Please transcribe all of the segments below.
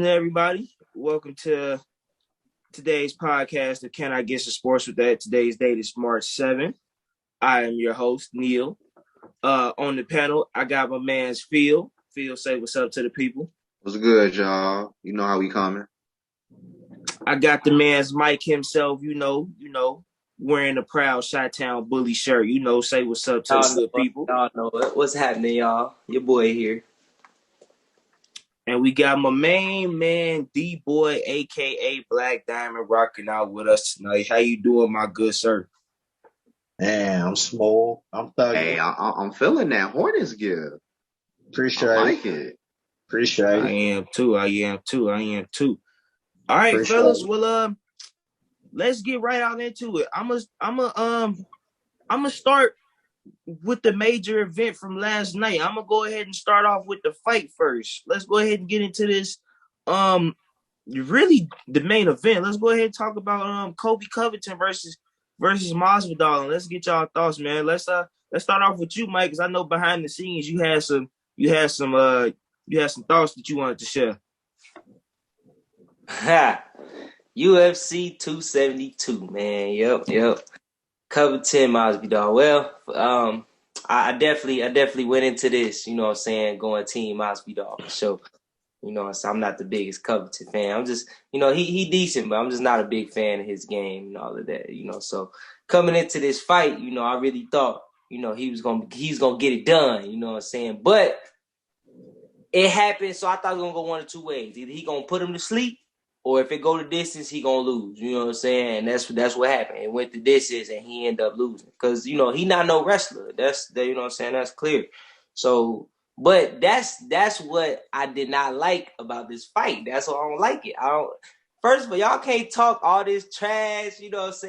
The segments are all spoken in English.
Everybody, welcome to today's podcast of Can I Get Some Sports With That? Today's date is March 7th. I am your host, Neil. On the panel, I got my man's Phil. Phil, say what's up to the people. What's good, y'all? You know how we coming. I got the man's Mike himself, wearing a proud Chi-Town Bully shirt. Say what's up to the good people. Y'all know it. What's happening, y'all? Your boy here. And we got my main man, D-Boy, a.k.a. Black Diamond, rocking out with us tonight. How you doing, my good sir? Man, I'm small. I'm thugging. Hey, I'm feeling that Hornets gear. Appreciate I like it. Appreciate it. I am too. All right, Appreciate fellas. it. Well, let's get right out into it. I'm gonna start with the major event from last night. I'm gonna go ahead and start off with the fight first. Let's go ahead and get into this. Really the main event. Let's go ahead and talk about Covington versus Masvidal, and let's get y'all thoughts, man. Let's start off with you, Mike, because I know behind the scenes you had some thoughts that you wanted to share. UFC 272, man. Yep. Covington Masvidal. Well, I definitely went into this, going team Masvidal for sure. So I'm not the biggest Covington fan. I'm just, he decent, but I'm just not a big fan of his game and all of that, So coming into this fight, I really thought, he's gonna get it done, But it happened, so I thought it was gonna go one of two ways. Either he gonna put him to sleep, or if it go the distance, he gonna lose. And that's what happened. It went the distance, and he ended up losing because he not no wrestler. That's That's clear. So. But that's what I did not like about this fight. That's why I don't like it. First of all, y'all can't talk all this trash,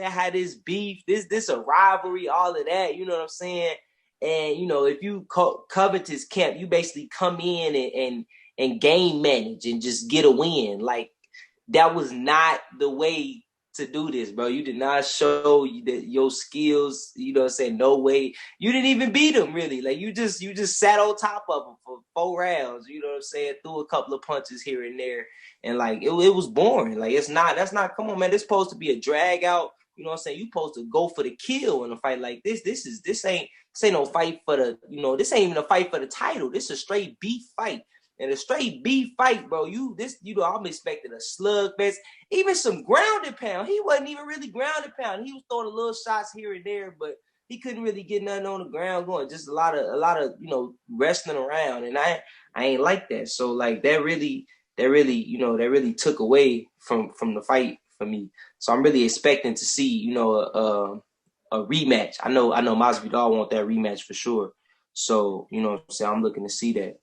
how this beef, this a rivalry, all of that, And, if you Covington's camp, you basically come in and game manage and just get a win. Like, that was not the way to do this, bro. You did not show your skills, no way. You didn't even beat him, really. Like, you just sat on top of him for 4 rounds, threw a couple of punches here and there. And, like, it was boring. Like, that's not, come on, man. This supposed to be a drag out, You supposed to go for the kill in a fight like this. This ain't no fight for the, this ain't even a fight for the title. This is a straight beef fight. And a straight beef fight, bro. I'm expecting a slugfest, even some grounded pound. He wasn't even really grounded pound. He was throwing a little shots here and there, but he couldn't really get nothing on the ground going. Just a lot of wrestling around, and I ain't like that. So like that really took away from the fight for me. So I'm really expecting to see a rematch. I know Masvidal want that rematch for sure. So I'm looking to see that.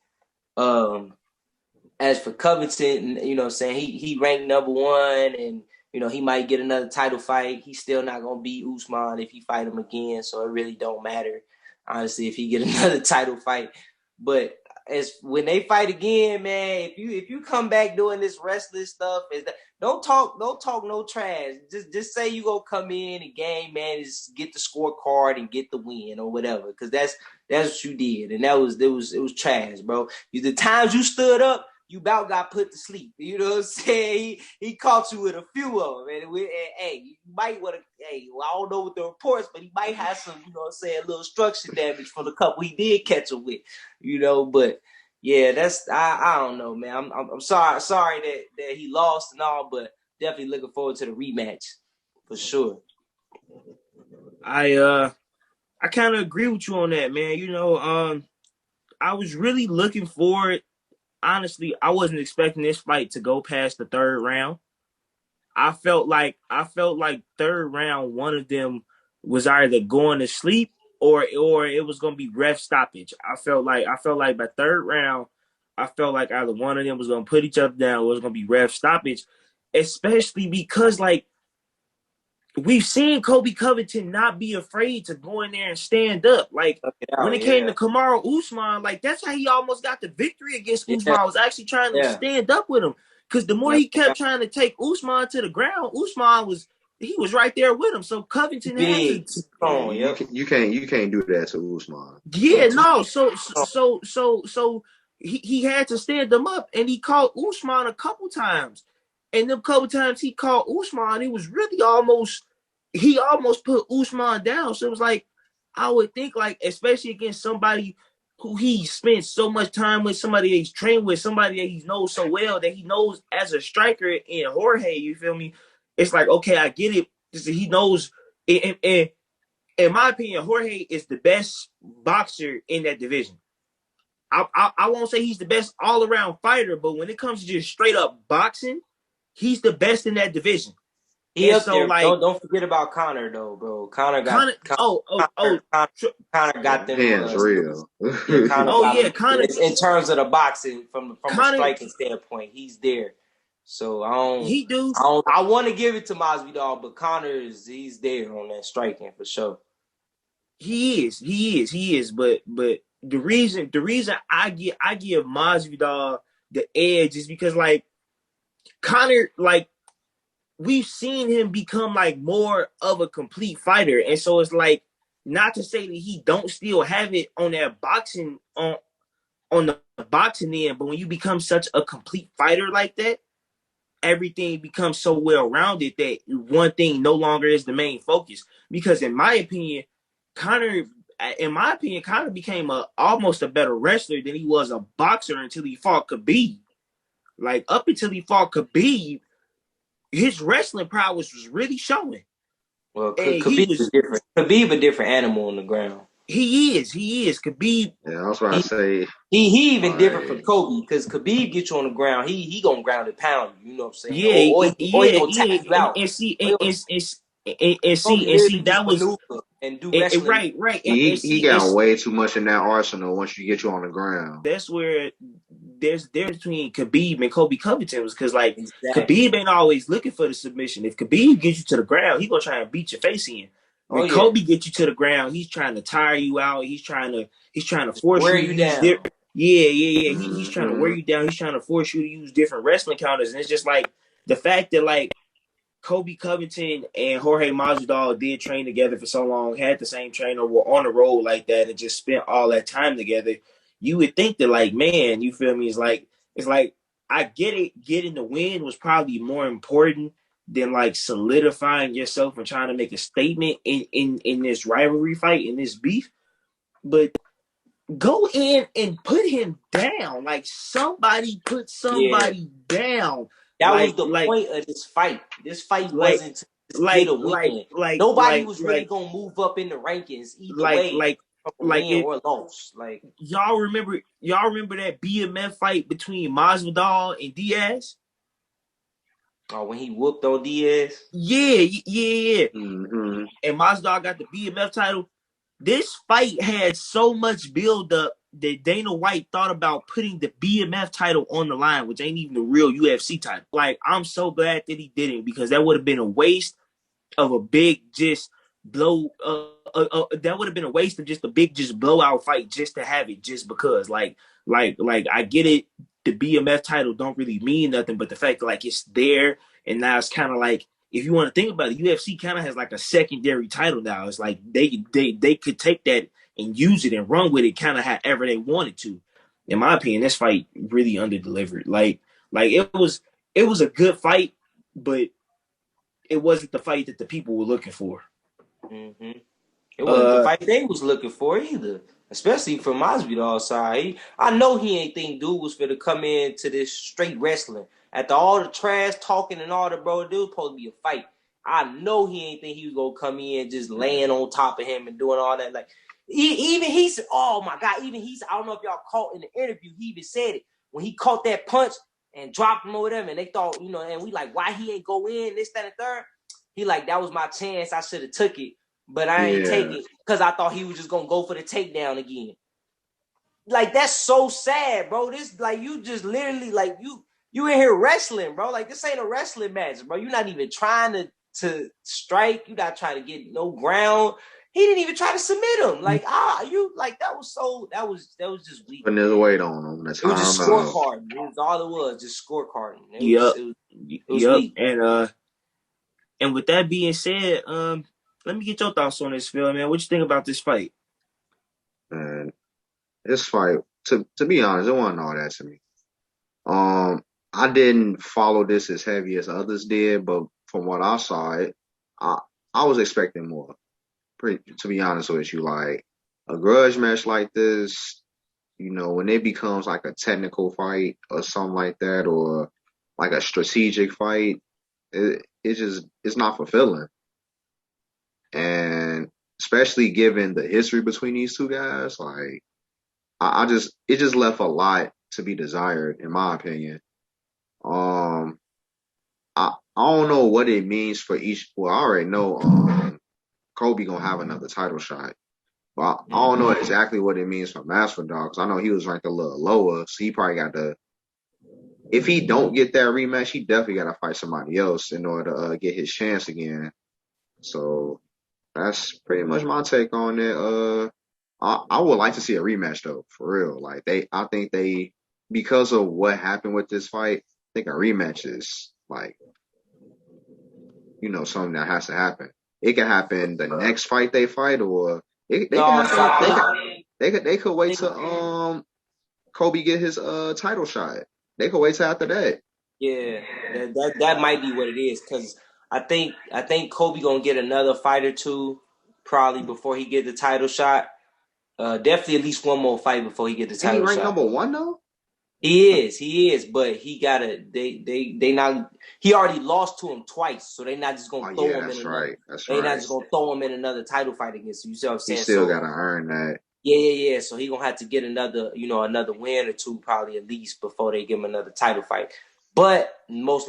As for Covington, he ranked number 1, and he might get another title fight. He's still not gonna beat Usman if he fight him again, so it really don't matter, honestly, if he get another title fight. But as when they fight again, man, if you come back doing this wrestling stuff, don't talk no trash. Just say you gonna come in and game manage, get the scorecard and get the win or whatever, because that's what you did, and it was trash, bro. The times you stood up, you about got put to sleep. You know what I'm saying? He caught you with a few of them, and hey, you might want to. Hey, well, I don't know what the reports, but he might have some, a little structure damage from the couple he did catch him with, But yeah, that's I don't know, man. I'm sorry that he lost and all, but definitely looking forward to the rematch for sure. I kind of agree with you on that, man. I was really looking forward. Honestly, I wasn't expecting this fight to go past the 3rd round. I felt like 3rd round, one of them was either going to sleep or it was going to be ref stoppage. I felt like by 3rd round, I felt like either one of them was going to put each other down or it was going to be ref stoppage, especially because, like, we've seen Colby Covington not be afraid to go in there and stand up. Like, when it came to Kamaru Usman, like, that's how he almost got the victory against Usman. I was actually trying to stand up with him. Because the more he kept trying to take Usman to the ground, Usman was right there with him. So Covington had to. You can't do that to Usman. Yeah, no. So he had to stand him up, and he caught Usman a couple times. And them couple times he caught Usman, it was really he almost put Usman down. So it was like, I would think, like, especially against somebody who he spent so much time with, somebody that he's trained with, somebody that he knows so well, that he knows as a striker in Jorge, you feel me? It's like, okay, I get it. He knows, and in my opinion, Jorge is the best boxer in that division. I won't say he's the best all around fighter, but when it comes to just straight up boxing, he's the best in that division. He And up so, there. like, Don't forget about Connor though, bro. Connor got Connor got them. Hands real. Yeah, Connor oh got yeah, him Connor. in terms of the boxing from a Connor, striking standpoint. He's there. So he do. I want to give it to Masvidal, but Connor he's there on that striking for sure. He is. But the reason I give Masvidal the edge is because, like, Connor, like, we've seen him become like more of a complete fighter, and so it's like, not to say that he don't still have it on that boxing on the boxing end, but when you become such a complete fighter like that, everything becomes so well rounded that one thing no longer is the main focus. Because in my opinion, Connor became almost a better wrestler than he was a boxer until he fought Khabib. Like, up until he fought Khabib, his wrestling prowess was really showing. Well, And Khabib is different. Khabib a different animal on the ground. He is. Khabib. Yeah, I was about to say. He even different from Kobe, because Khabib get you on the ground. He gonna ground and pound you. You know what I'm saying? Yeah, Or he gonna tap you out. and see, Kobe that was maneuver and do wrestling. right. He got way too much in that arsenal once you get you on the ground. That's where there's a difference between Khabib and Kobe Covington, was because, like, Exactly. Khabib ain't always looking for the submission. If Khabib gets you to the ground, he gonna try and beat your face in. When Kobe gets you to the ground, he's trying to tire you out. He's trying to force wear you down. He's trying to wear you down. He's trying to force you to use different wrestling counters. And it's just like the fact that, like, Kobe Covington and Jorge Masvidal did train together for so long, had the same trainer, were on the road like that, and just spent all that time together. You would think that, like, man, you feel me? It's like I get it. Getting the win was probably more important than, like, solidifying yourself and trying to make a statement in this rivalry fight, in this beef. But go in and put him down. Like, somebody put somebody down. That was the point of this fight. This fight wasn't to get a win. Nobody was really gonna move up in the rankings either way. Win or loss. Like, y'all remember that BMF fight between Masvidal and Diaz? Oh, when he whooped on Diaz? Yeah. Mm-hmm. And Masvidal got the BMF title. This fight had so much build up that Dana White thought about putting the BMF title on the line, which ain't even the real UFC title. Like, I'm so glad that he didn't, because that would have been a waste of a big just blow. That would have been a waste of just a big just blowout fight just to have it, just because. Like I get it. The BMF title don't really mean nothing, but the fact that, like, it's there, and now it's kind of like, if you want to think about it, UFC kind of has like a secondary title now. It's like they could take that and use it and run with it kind of however they wanted to. In my opinion, this fight really underdelivered. Like it was a good fight, but it wasn't the fight that the people were looking for. Mm-hmm. It wasn't the fight they was looking for either, especially from Masvidal's side. I know he ain't think dude was finna come into this straight wrestling. After all the trash talking and all the bro, it was supposed to be a fight. I know he ain't think he was gonna come in just laying on top of him and doing all that. Like, he said, oh my God, I don't know if y'all caught in the interview, he even said it. When he caught that punch and dropped him over them, and they thought, and we like, why he ain't go in, this, that, and third. He like, that was my chance. I should have took it, but I ain't take it because I thought he was just gonna go for the takedown again. Like, that's so sad, bro. This, like, you just literally, like, you in here wrestling, bro. Like, this ain't a wrestling match, bro. You're not even trying to strike. You're not trying to get no ground. He didn't even try to submit him. Like, that was just weak. Putting his weight on him. That's it was just scorecarding. It was all it was, just scorecarding. It was weak. And with that being said, let me get your thoughts on this, Phil, man. What you think about this fight? Man, this fight to be honest, it wasn't all that to me. I didn't follow this as heavy as others did, but from what I saw, I I was expecting more. To be honest with you, like a grudge match like this, when it becomes like a technical fight or something like that, or like a strategic fight, it's not fulfilling. And especially given the history between these two guys, like it just left a lot to be desired, in my opinion. Um, I don't know what it means for each. Well, I already know Kobe gonna have another title shot. Well, I don't know exactly what it means for Masvidal because I know he was ranked a little lower, so he probably got to. If he don't get that rematch, he definitely got to fight somebody else in order to get his chance again. So that's pretty much my take on it. I would like to see a rematch though, for real. Like I think because of what happened with this fight, I think a rematch is like, something that has to happen. It could happen the next fight they fight, or they could No, so I happen. think They could wait till Kobe get his title shot. They could wait till after that. yeah, that might be what it is because I think Kobe gonna get another fight or two probably before he get the title shot. Definitely at least one more fight before he get the Ain't he title ranked shot. #1 though? He is, but he gotta they not he already lost to him twice, so they not just gonna Oh throw yeah, him in that's another right. That's they not right. just gonna throw him in another title fight against him. You see what I'm He saying? still So gotta earn that. yeah. So he gonna have to get another win or two probably at least before they give him another title fight. But most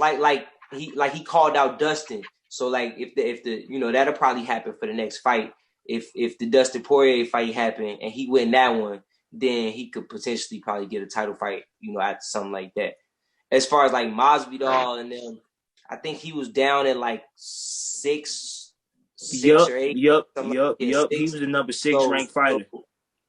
he called out Dustin. So like if the that'll probably happen for the next fight. If the Dustin Poirier fight happened and he win that one, then he could potentially probably get a title fight, after something like that. As far as like Masvidal and them, I think he was down at like six Yup, or eight, yup, something like yup, yeah, yup. He six. was the number 6 So, ranked fighter.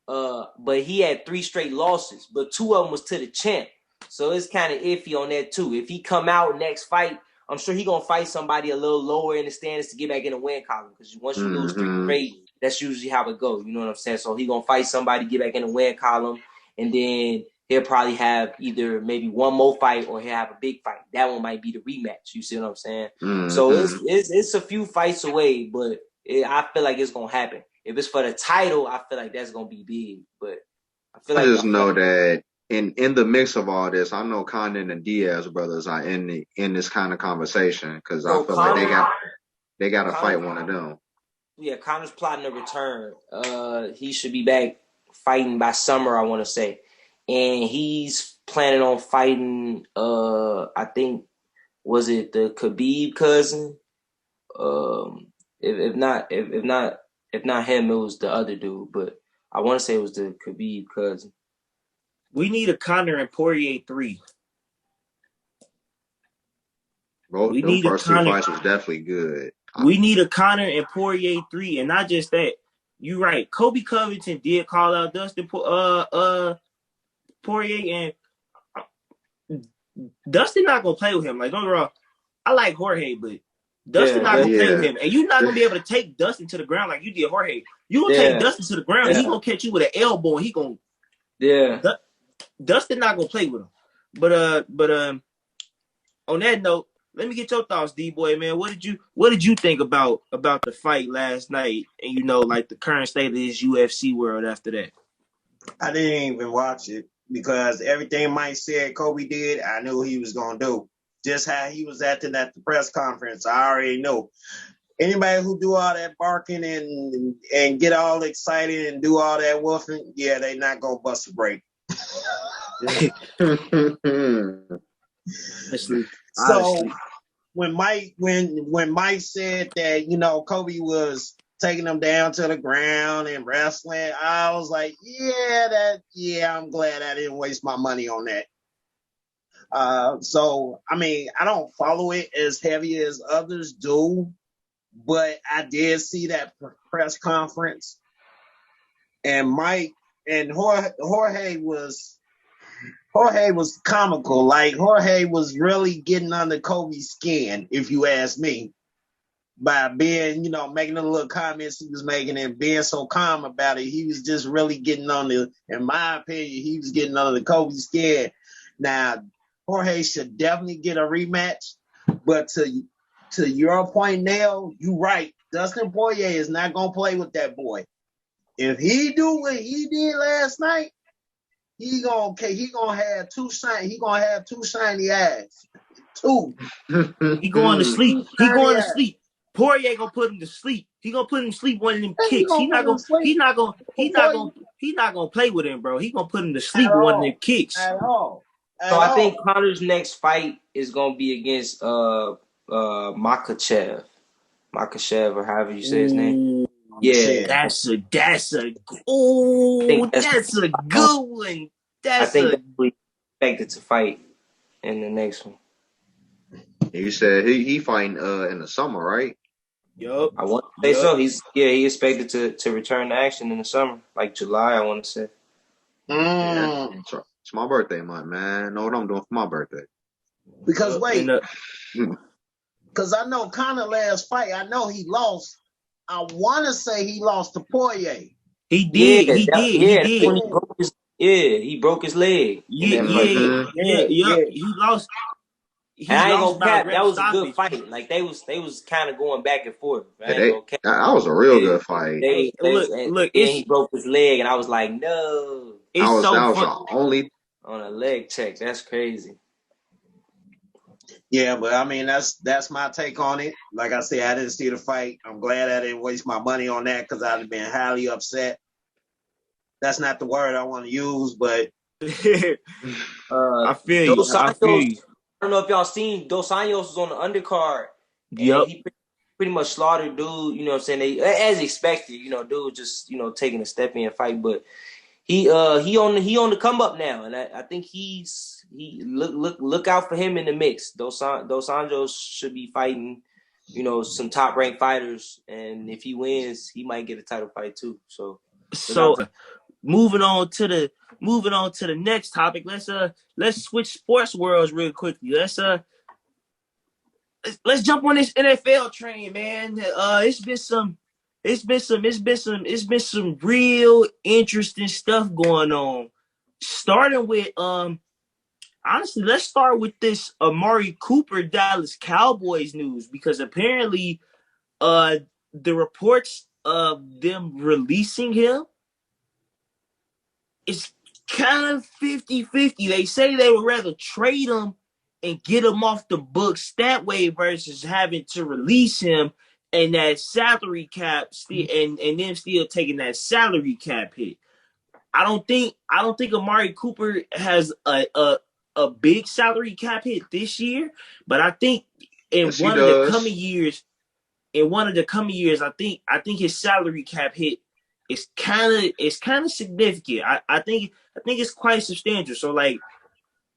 but he had 3 straight losses, but 2 of them was to the champ. So it's kind of iffy on that too. If he come out next fight, I'm sure he gonna fight somebody a little lower in the standings to get back in the win column. Because once you lose 3 Mm-hmm. straight, that's usually how it goes. You know what I'm saying? So he gonna fight somebody, get back in the win column, and then he'll probably have either maybe one more fight or he'll have a big fight. That one might be the rematch. You see what I'm saying? So Mm-hmm. it's a few fights away, but I feel like it's gonna happen. If it's for the title, I feel like that's gonna be big. But I just know that in the mix of all this, I know Condon and Diaz brothers are in this kind of conversation because I so feel like they got to Conor, fight one of them. yeah, Conor's plotting a return. He should be back fighting by summer, I want to say, and he's planning on fighting. I think was it the Khabib cousin? If not him, it was the other dude. But I want to say it was the Khabib cousin. We need a Conor and Poirier 3. Both We them need a first 2 Conor. fights was definitely good. We need a Conor and Poirier 3, and not just that. You right. Kobe Covington did call out Dustin Poirier, and Dustin not gonna play with him. Like, don't get me wrong, I like Jorge, but Dustin not Yeah, gonna play with Yeah, him, and you're not gonna be able to take Dustin to the ground like you did Jorge. You gonna take yeah, Dustin to the ground, and he gonna catch you with an elbow, and he gonna yeah. Dustin not gonna play with him. But on that note, let me get your thoughts, D boy, man. What did you think about the fight last night, and like the current state of this UFC world after that? I didn't even watch it because everything Mike said Kobe did, I knew he was gonna do. Just how he was acting at the press conference, I already know. Anybody who do all that barking and get all excited and do all that woofing, yeah, they not gonna bust a break. Honestly, So when Mike said that Kobe was taking them down to the ground and wrestling, I was like, I'm glad I didn't waste my money on that. So I mean, I don't follow it as heavy as others do, but I did see that press conference, and Mike and Jorge was comical. Like Jorge was really getting under Kobe's skin, if you ask me. by being, making the little comments he was making and being so calm about it. He was just really getting in my opinion, he was getting under the Kobe skin. Now, Jorge should definitely get a rematch, but to your point, Nail, you right. Dustin Poirier is not gonna play with that boy. If he do what he did last night, he gonna have two shiny eyes. Two. He going to sleep. He Shiny going to eyes. sleep. Poirier gonna put him to sleep. He gonna put him to sleep one of them He kicks. gonna put him to sleep He not gonna play with him, bro. He gonna put him to sleep at with one of them all. kicks. At all. So At I think all. Connor's next fight is gonna be against Makachev. Makachev, or however you say his name. Ooh, Yeah. that's a I think that's a good one. I That's think a that's what we expected to fight in the next one. You said he fighting in the summer, right? yup. I want to say so. He expected to return to action in the summer, like July. I want to say. Yeah. It's my birthday month, man. Know what I'm doing for my birthday. Because wait, Hmm. because I know Connor last fight, I know he lost. I want to say he lost to Poirier. He did. He did. That's when he broke his leg in that fight. Yup. He lost. And He I ain't lost gonna by cap. ref That was a good stoppage. fight. Like they was kind of going back and forth. I Yeah, ain't gonna cap. that was a real good fight. Hey, And look. then he broke his leg, and I was like, no, It's so That was fun. the only. on a leg check. That's crazy. Yeah, but I mean that's my take on it. Like I said, I didn't see the fight. I'm glad I didn't waste my money on that because I'd have been highly upset. That's not the word I want to use, but I feel you. Dos I feel Anjos. you. I don't know if y'all seen Dos Anjos was on the undercard, and Yup. he pretty much slaughtered dude. You know what I'm saying? As expected. Dude just taking a step in fight, but he on the come up now, and I think he look out for him in the mix. Dos Anjos should be fighting, some top ranked fighters, and if he wins, he might get a title fight too. So look out for. Moving on to the next topic. Let's switch sports worlds real quickly. Let's jump on this NFL train, man. It's been some real interesting stuff going on. Starting with honestly, let's start with this Amari Cooper Dallas Cowboys news, because apparently the reports of them releasing him, it's kind of 50-50. They say they would rather trade him and get him off the books that way versus having to release him and that salary cap and then still taking that salary cap hit. I don't think Amari Cooper has a big salary cap hit this year, but I think in one of the coming years, I think his salary cap hit is kind of significant. I think it's quite substantial. So like,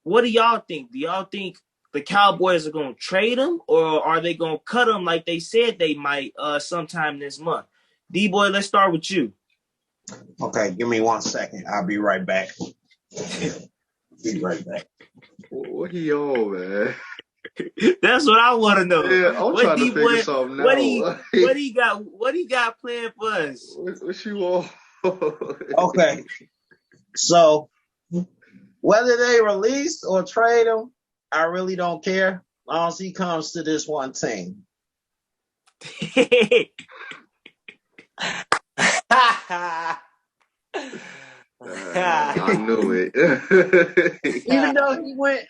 what do y'all think? Do y'all think the Cowboys are gonna trade him, or are they gonna cut him like they said they might sometime this month? D-Boy, let's start with you. okay, give me 1 second. I'll be right back. Be right back. What he on, man? That's what I want to know. Yeah, I'm trying to figure something out. What he got planned for us? What you on? Okay, so whether they release or trade him, I really don't care. As long as he comes to this one team. I knew it. Even though he went,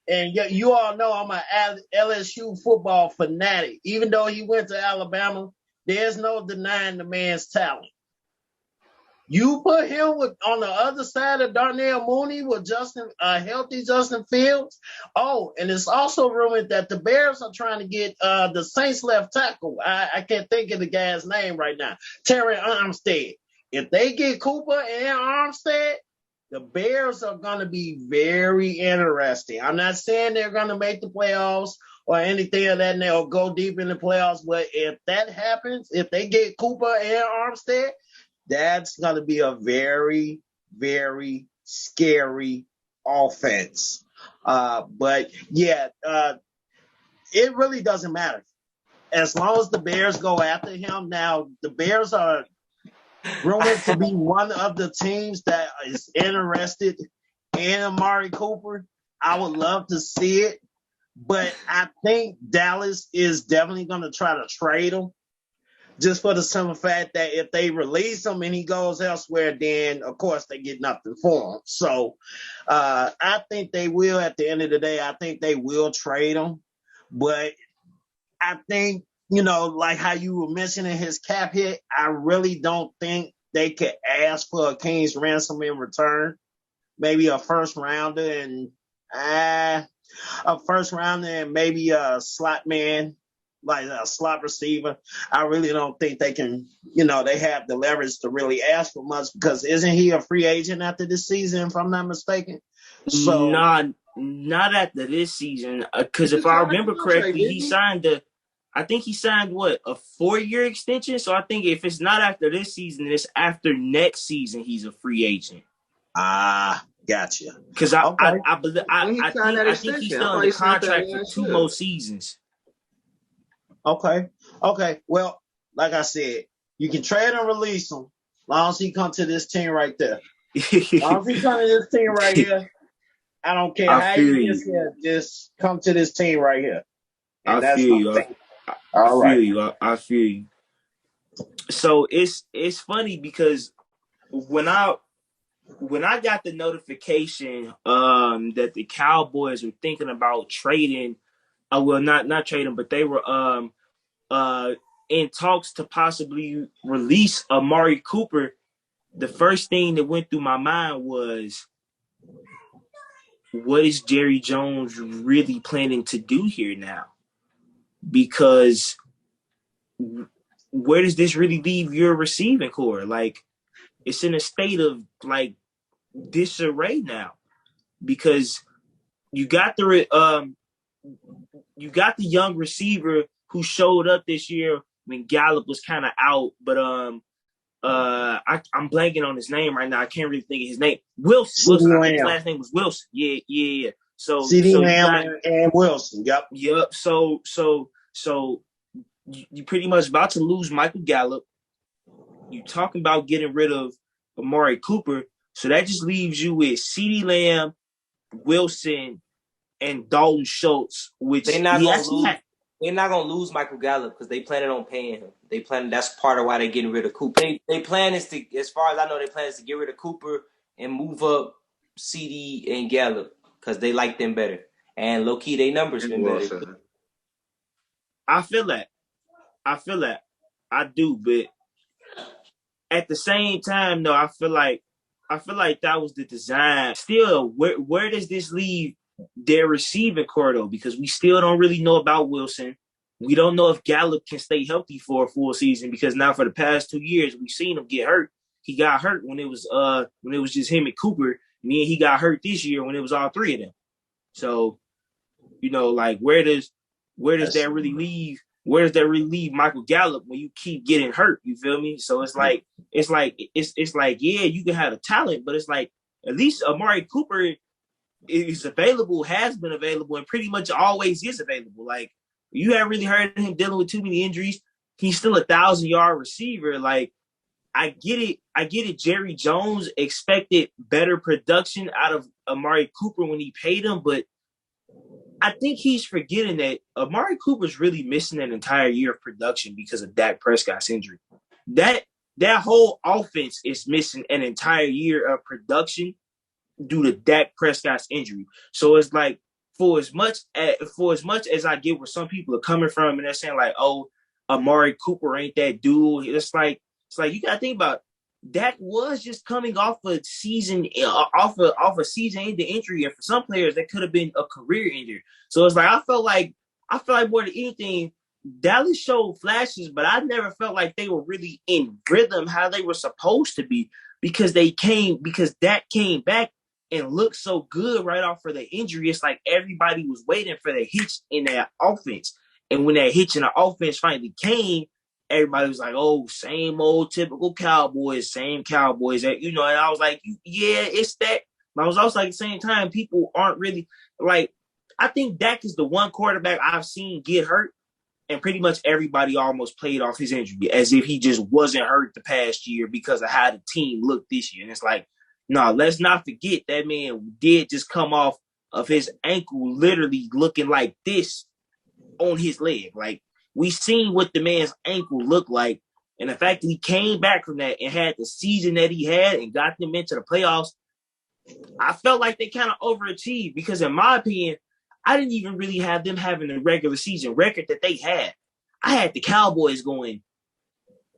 and you all know I'm an LSU football fanatic. Even though he went to Alabama, there's no denying the man's talent. You put him on the other side of Darnell Mooney with healthy Justin Fields. Oh, and it's also rumored that the Bears are trying to get the Saints left tackle. I can't think of the guy's name right now. Terry Armstead. If they get Cooper and Armstead, the Bears are going to be very interesting. I'm not saying they're going to make the playoffs or anything of that, and they'll go deep in the playoffs. But if that happens, if they get Cooper and Armstead, that's going to be a very, very scary offense. But yeah, it really doesn't matter. as long as the Bears go after him. Now, the Bears are rumored to be one of the teams that is interested in Amari Cooper. I would love to see it, but I think Dallas is definitely going to try to trade him. Just for the simple fact that if they release him and he goes elsewhere, then of course they get nothing for him. So I think they will. At the end of the day, I think they will trade him. But I think, like how you were mentioning his cap hit, I really don't think they could ask for a king's ransom in return. Maybe a first rounder and maybe a slot man, like a slot receiver. I really don't think they can, they have the leverage to really ask for much, because isn't he a free agent after this season, if I'm not mistaken? So not after this season, because if I remember correctly, I think he signed what, a 4-year extension. So I think if it's not after this season, it's after next season he's a free agent. Gotcha. Because I think he's still under contract for 2 more seasons. Okay. Well, like I said, you can trade and release him, as long as he come to this team right there. As long as he come to this team right here, I don't care how he gets here, just come to this team right here. And I feel you. I feel you. So it's funny because when I got the notification that the Cowboys were thinking about trading, not trading, but they were in talks to possibly release Amari Cooper, the first thing that went through my mind was, what is Jerry Jones really planning to do here now? Because where does this really leave your receiving core? Like, it's in a state of like disarray now, because you got the young receiver who showed up this year when Gallup was kind of out, but I'm blanking on his name right now. I can't really think of his name. Wilson. I think his last name was Wilson. Yeah. So CD Lamb and Wilson. Yep. So you pretty much about to lose Michael Gallup. You talking about getting rid of Amari Cooper. So that just leaves you with CD Lamb, Wilson, and Dalton Schultz, which they're not gonna lose Michael Gallup because they planning on paying him. That's part of why they're getting rid of Cooper. They plan is to, as far as I know, they plan is to get rid of Cooper and move up CD and Gallup because they like them better. And low key, their numbers been better. I feel that. I do, but at the same time, though, I feel like that was the design. Still, where does this leave their receiving core, though? Because we still don't really know about Wilson. We don't know if Gallup can stay healthy for a full season, because now for the past 2 years we've seen him get hurt. He got hurt when it was just him and Cooper, and then he got hurt this year when it was all 3 of them. So, like, where does that really leave? Where does that really leave Michael Gallup when you keep getting hurt? You feel me? So it's like, yeah, you can have the talent, but it's like, at least Amari Cooper is available, has been available, and pretty much always is available. Like, you haven't really heard of him dealing with too many injuries. He's still a 1,000-yard receiver. Like, I get it. Jerry Jones expected better production out of Amari Cooper when he paid him, but I think he's forgetting that Amari Cooper's really missing an entire year of production because of Dak Prescott's injury. That whole offense is missing an entire year of production due to Dak Prescott's injury. So it's like, for as much as I get where some people are coming from, and they're saying like, "Oh, Amari Cooper ain't that dude," it's like you gotta think about it. Dak was just coming off a season ending injury, and for some players that could have been a career injury. So it's like I felt like more than anything, Dallas showed flashes, but I never felt like they were really in rhythm how they were supposed to be, because Dak came back and looked so good right off for the injury. It's like everybody was waiting for the hitch in that offense, and when that hitch in the offense finally came, everybody was like, "Oh, same old typical Cowboys, same Cowboys." And I was like, "Yeah, it's that." But I was also like, at the same time, people aren't really like. I think Dak is the one quarterback I've seen get hurt and pretty much everybody almost played off his injury as if he just wasn't hurt the past year because of how the team looked this year. And it's like, no, let's not forget that man did just come off of his ankle literally looking like this on his leg. Like, we seen what the man's ankle looked like. And the fact that he came back from that and had the season that he had and got them into the playoffs, I felt like they kind of overachieved because, in my opinion, I didn't even really have them having the regular season record that they had. I had the Cowboys going,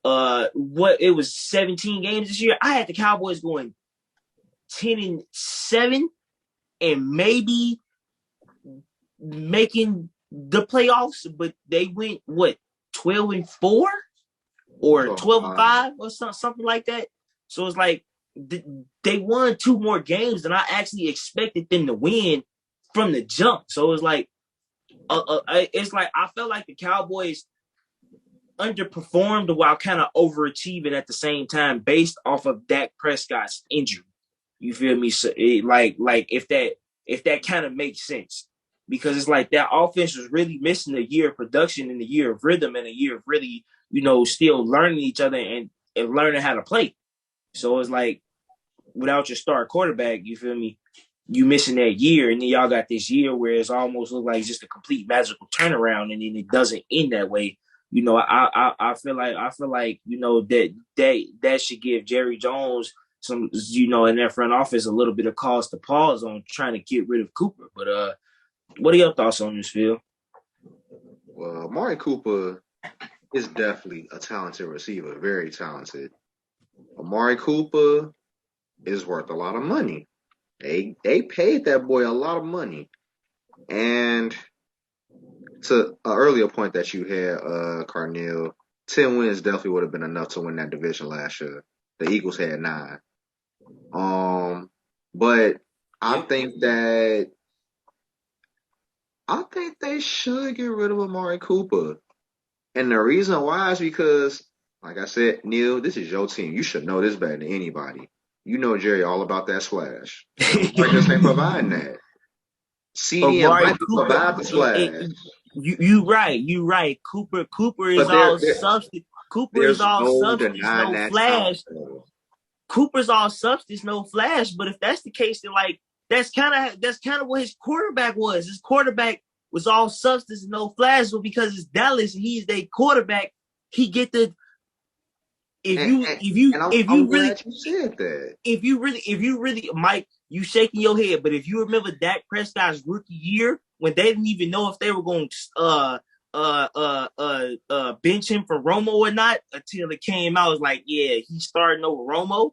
it was 17 games this year. I had the Cowboys going 10-7 and maybe making the playoffs, but they went 12-4 or 12-5 or something like that. So it's like they won 2 more games than I actually expected them to win from the jump. So it's like I felt like the Cowboys underperformed while kind of overachieving at the same time based off of Dak Prescott's injury. You feel me? So if that kind of makes sense, because it's like that offense was really missing a year of production and a year of rhythm and a year of really, still learning each other and learning how to play. So it's like, without your star quarterback, you feel me? You missing that year, and then y'all got this year where it's almost look like just a complete magical turnaround, and then it doesn't end that way. I feel like that should give Jerry Jones some, in their front office a little bit of cause to pause on trying to get rid of Cooper. But what are your thoughts on this, Phil? Well, Amari Cooper is definitely a talented receiver, very talented. Amari Cooper is worth a lot of money. They paid that boy a lot of money. And to an earlier point that you had, Carnell, 10 wins definitely would have been enough to win that division last year. The Eagles had 9. But I think they should get rid of Amari Cooper. And the reason why is because, like I said, Neil, this is your team. You should know this better than anybody. You know Jerry all about that splash. Amari just ain't providing that. CD and Mike provide the splash. You right. Cooper is all substance. Cooper is all substance, no flash. Cooper's all substance, no flash. But if that's the case, then that's kind of what his quarterback was. His quarterback was all substance and no flash, but because it's Dallas and he's their quarterback, he get the. If you really, Mike, you shaking your head, but if you remember Dak Prescott's rookie year when they didn't even know if they were going to bench him for Romo or not until it came out, it was like, yeah, he's starting over Romo.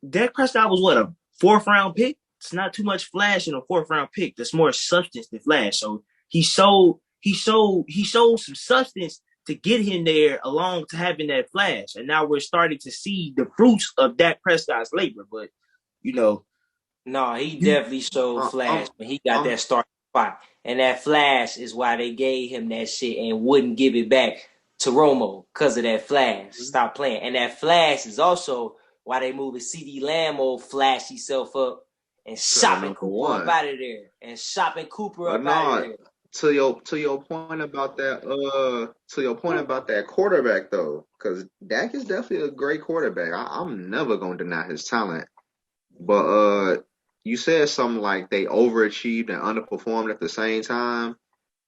Dak Prescott was a 4th round pick? It's not too much flash in a 4th round pick. There's more substance than flash. So he showed some substance to get him there along to having that flash. And now we're starting to see the fruits of Dak Prescott's labor. But, No, he definitely showed flash when he got that starting spot. And that flash is why they gave him that shit and wouldn't give it back to Romo because of that flash. Stop playing. And that flash is also why they moving CD Lamb old flash himself up and shopping Cooper up out of there. And shopping Cooper up out of there. To your point about that quarterback though, because Dak is definitely a great quarterback. I'm never gonna deny his talent. But you said something like they overachieved and underperformed at the same time.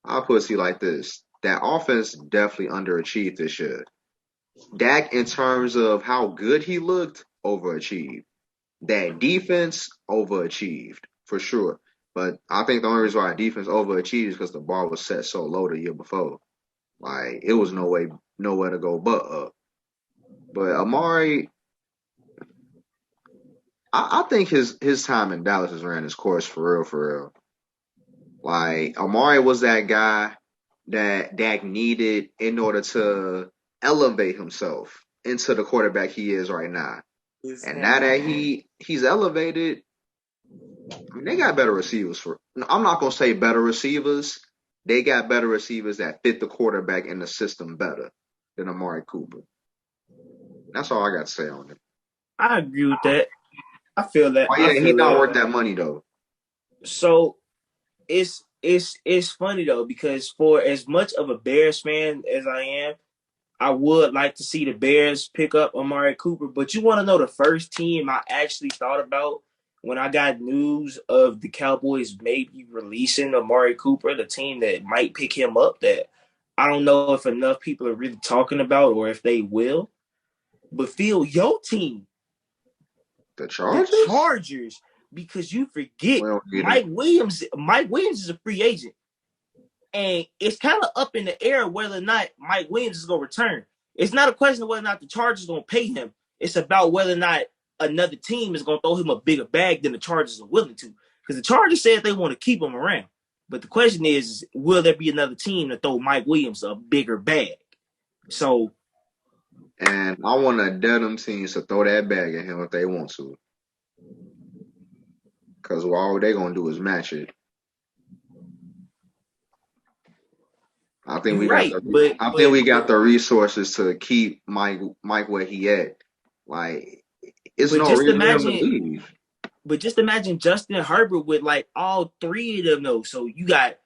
I'll put it to you like this: that offense definitely underachieved this year. Dak, in terms of how good he looked, overachieved. That defense overachieved for sure. But I think the only reason why defense overachieved is because the bar was set so low the year before. Like, it was nowhere to go but up. But Amari, I think his time in Dallas has ran his course for real. Like, Amari was that guy that Dak needed in order to elevate himself into the quarterback he is right now. And now that he's elevated, I mean, they got better receivers I'm not going to say better receivers. They got better receivers that fit the quarterback and the system better than Amari Cooper. That's all I got to say on it. I agree with that. I feel that. Oh, yeah, he's not worth that money, though. So it's it's funny though, because for as much of a Bears fan as I am, I would like to see the Bears pick up Amari Cooper. But you want to know the first team I actually thought about when I got news of the Cowboys maybe releasing Amari Cooper, the team that might pick him up, that I don't know if enough people are really talking about or if they will. But Phil, your team, The the Chargers? Chargers, because you forget Well, get him. Mike Williams. Mike Williams is a free agent. And it's kind of up in the air whether or not Mike Williams is going to return. It's not a question of whether or not the Chargers are going to pay him. It's about whether or not another team is going to throw him a bigger bag than the Chargers are willing to. Because the Chargers said they want to keep him around. But the question is, will there be another team to throw Mike Williams a bigger bag? So, And I want to dare them teams to throw that bag at him if they want to. Because all they going to do is match it. I think we got the resources to keep Mike where he at. Like, it's no reason for him to leave. But just imagine Justin Herbert with like all three of them though. So you got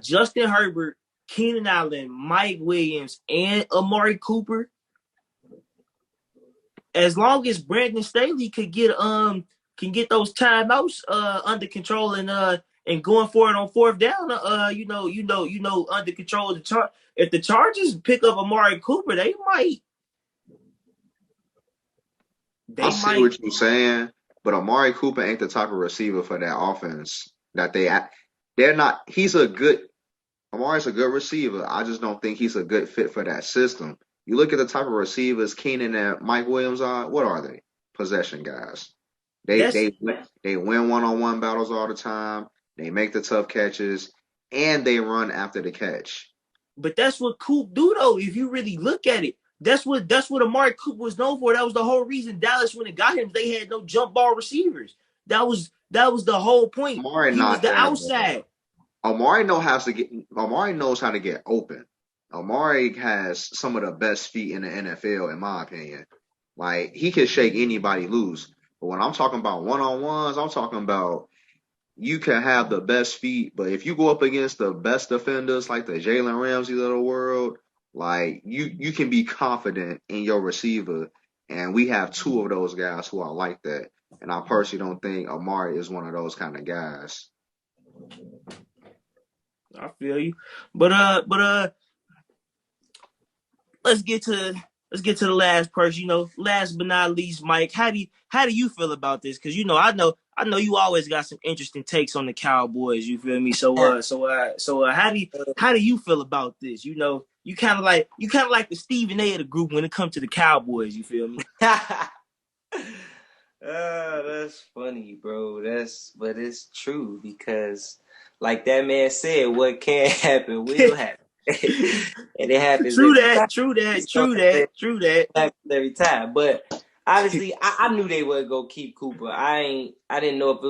Justin Herbert, Keenan Allen, Mike Williams, and Amari Cooper. As long as Brandon Staley can get those timeouts under control and going for it on fourth down, under control. If the Chargers pick up Amari Cooper, they might. I see what you're saying, but Amari Cooper ain't the type of receiver for that offense that they're not. Amari's a good receiver. I just don't think he's a good fit for that system. You look at the type of receivers Keenan and Mike Williams are. What are they? Possession guys. They win one-on-one battles all the time. They make the tough catches, and they run after the catch. But that's what Coop do though. If you really look at it, that's what Amari Cooper was known for. That was the whole reason Dallas, when it got him, they had no jump ball receivers. That was the whole point. Amari he was the outside. Amari knows how to get open. Amari has some of the best feet in the NFL, in my opinion. Like, he can shake anybody loose. But when I'm talking about one-on-ones, I'm talking about you can have the best feet, but if you go up against the best defenders like the Jalen Ramseys of the world, like you can be confident in your receiver. And we have two of those guys who are like that. And I personally don't think Amari is one of those kind of guys. I feel you. But let's get to the last person. Last but not least, Mike. How do you feel about this? Because I know you always got some interesting takes on the Cowboys. You feel me? So how do you feel about this? You kind of like the Stephen A of the group when it comes to the Cowboys. You feel me? That's funny, bro. But it's true, because like that man said, what can happen will happen. And it happens. True that. Happens every time. But obviously, I knew they would go keep Cooper. I didn't know if it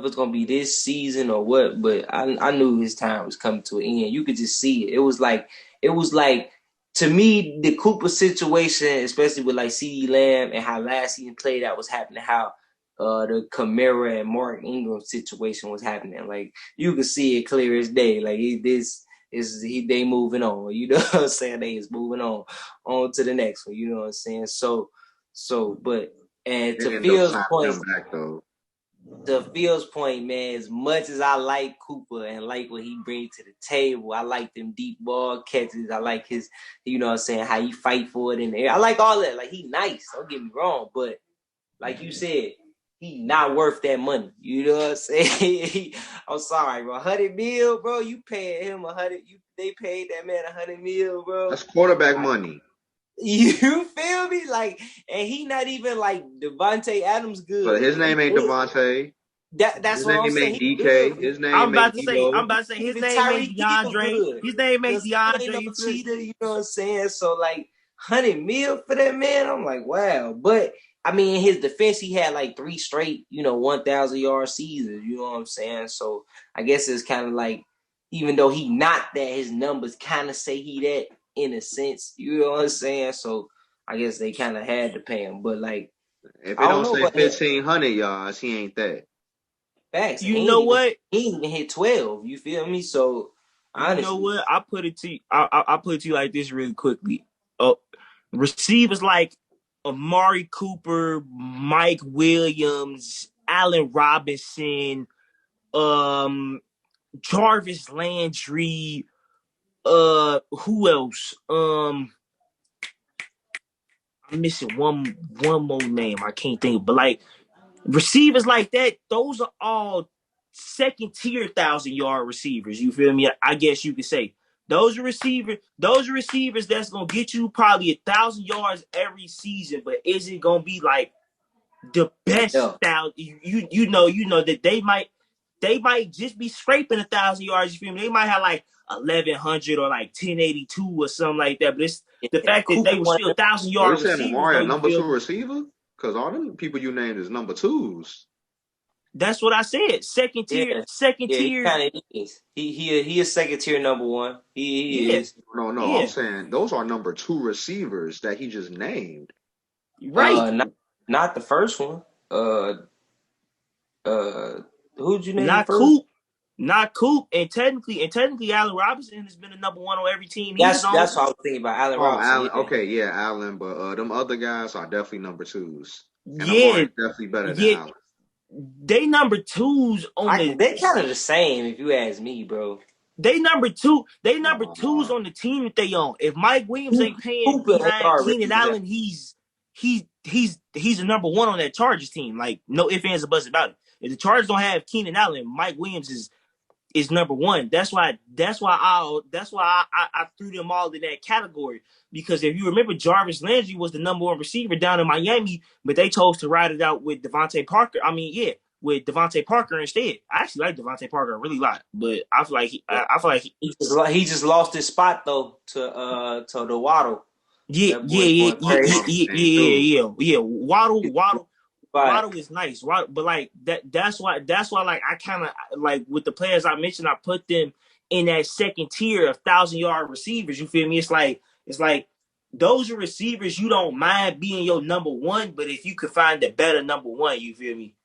was gonna be this season or what, but I knew his time was coming to an end. You could just see it. It was like to me, the Cooper situation, especially with like CeeDee Lamb and how last season played out was happening, how the Kamara and Mark Ingram situation was happening. Like, you could see it clear as day. Like, they moving on. You know what I'm saying? They is moving on to the next one. You know what I'm saying? So, but, and to Phil's point, man, as much as I like Cooper and like what he brings to the table, I like them deep ball catches. I like his, you know what I'm saying, how he fight for it in the air. I like all that. Like, he nice. Don't get me wrong. But like you said, he not worth that money. You know what I'm saying? I'm sorry, bro. $100 million, bro. You paid him $100. They paid that man $100 million, bro. That's quarterback money. You feel me? Like, and he not even like Devontae Adams good. But his name ain't Devontae. That's what I'm saying. DK. His name I'm about to say his name ain't DeAndre. His name ain't DeAndre. You know what I'm saying? So like $100 million for that man, I'm like, wow. But I mean, in his defense, he had like 3 straight, 1,000-yard seasons. You know what I'm saying? So I guess it's kind of like, even though he not that, his numbers kind of say he that in a sense. You know what I'm saying? So I guess they kind of had to pay him. But like, if it don't say 1,500 yards, he ain't that. Facts. You know what? He ain't even hit 12. You feel me? So You know honestly, what? I put it to you. I put it to you like this really quickly. Receivers like Amari Cooper, Mike Williams, Allen Robinson, Jarvis Landry. Who else? I'm missing one more name. I can't think. But like receivers like that, those are all second tier 1,000-yard receivers. You feel me? I guess you could say those are receivers that's gonna get you probably 1,000 yards every season. But is it gonna be like the best yeah, style? You know that they might just be scraping 1,000 yards. You feel me? They might have like 1,100 or like 1082 or something like that. But it's the yeah. fact that Cooper they were one still of them. thousand So you yard saying receivers, Amari though. a You number feel two me? receiver? Because all them people you named is number twos. That's what I said. Second Yeah, tier, second yeah. He tier. kind of is. He is second tier number one. He Yeah, is. No, I'm yeah, saying those are number two receivers that he just named. right. Not the first one. Uh, who'd you name Not first? Coop, not Coop, and technically, Allen Robinson has been the number one on every team he's on. That's what I was thinking about. Allen Oh, Robinson. Allen. Yeah, Okay, yeah, Allen. But them other guys are definitely number twos, and Amari Yeah, is definitely better than yeah. Allen. They number twos on the. they kind of the same if you ask me, bro. They number two. They number twos Uh, on the team that they on. If Mike Williams ain't paying Cooper ain't behind already Keenan there. Allen, he's the number one on that Chargers team. Like no ifs ands or buts about it. If the Chargers don't have Keenan Allen, Mike Williams is number one. That's why I threw them all in that category. Because if you remember, Jarvis Landry was the number one receiver down in Miami, but they chose to ride it out with Devontae Parker. I mean, yeah, with Devontae Parker instead. I actually like Devontae Parker a really lot, but I feel like He just lost his spot though to the Waddle. yeah, That yeah, boy yeah, going yeah, crazy. yeah, Waddle yeah, came yeah, through. yeah, yeah. But Waddle is nice, but like that's why like I kind of like with the players I mentioned, I put them in that second tier of 1,000-yard receivers. You feel me? It's like those are receivers you don't mind being your number one, but if you could find a better number one, you feel me?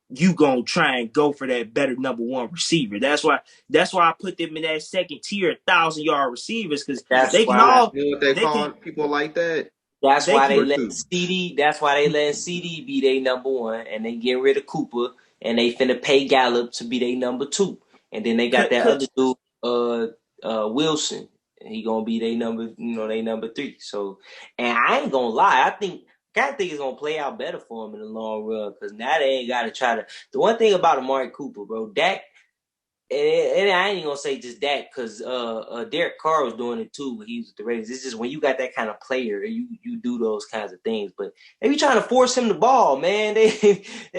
You gonna try and go for that better number one receiver. That's why I put them in that second tier, 1,000-yard receivers, because that's they can why all You know what they they call can people like that? that's they why they can Number let two. CD. That's why they let CD be their number one, and they get rid of Cooper, and they finna pay Gallup to be their number two, and then they got cut that cut. other dude, Wilson, and he gonna be their number, they number three. So, and I ain't gonna lie, I think it's gonna play out better for him in the long run because now they ain't gotta try to. The one thing about Amari Cooper, bro, Dak. And I ain't gonna say just that because Derek Carr was doing it too when he was with the Raiders. It's just when you got that kind of player, you do those kinds of things. But they be trying to force him the ball, man. They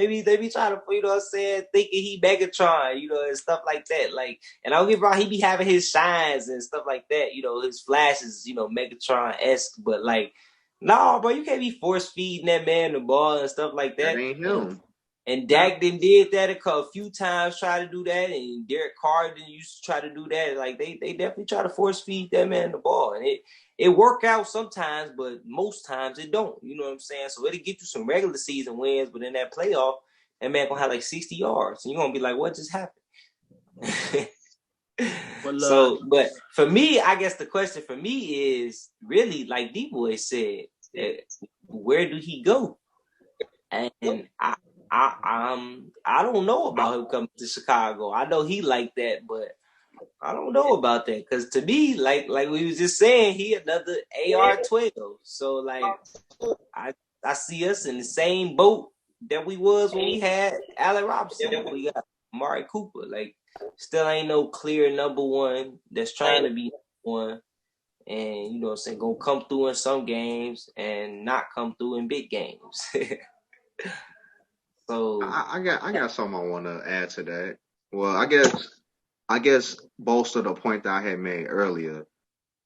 be trying to, what I'm saying, thinking he Megatron, and stuff like that. Like, and I don't get wrong, he be having his shines and stuff like that, his flashes, Megatron-esque. But like, no, bro, you can't be force feeding that man the ball and stuff like That that. ain't him. And Dak did that a few times, try to do that, and Derek Carr used to try to do that. Like they definitely try to force feed that man the ball, and it work out sometimes, but most times it don't. You know what I'm saying? So it'll get you some regular season wins, but in that playoff, that man gonna have like 60 yards, and you're gonna be like, what just happened? Well, So, but for me, I guess the question for me is really like D-Boy said, where do he go? And I don't know about him coming to Chicago. I know he like that, but I don't know about that because to me, like we was just saying, he another AR-12. So like I see us in the same boat that we was when we had Allen Robinson. When we got Amari Cooper. Like still ain't no clear number one that's trying to be one. And you know what I'm saying, gonna come through in some games and not come through in big games. So I got something I want to add to that. Well, I guess bolster the point that I had made earlier.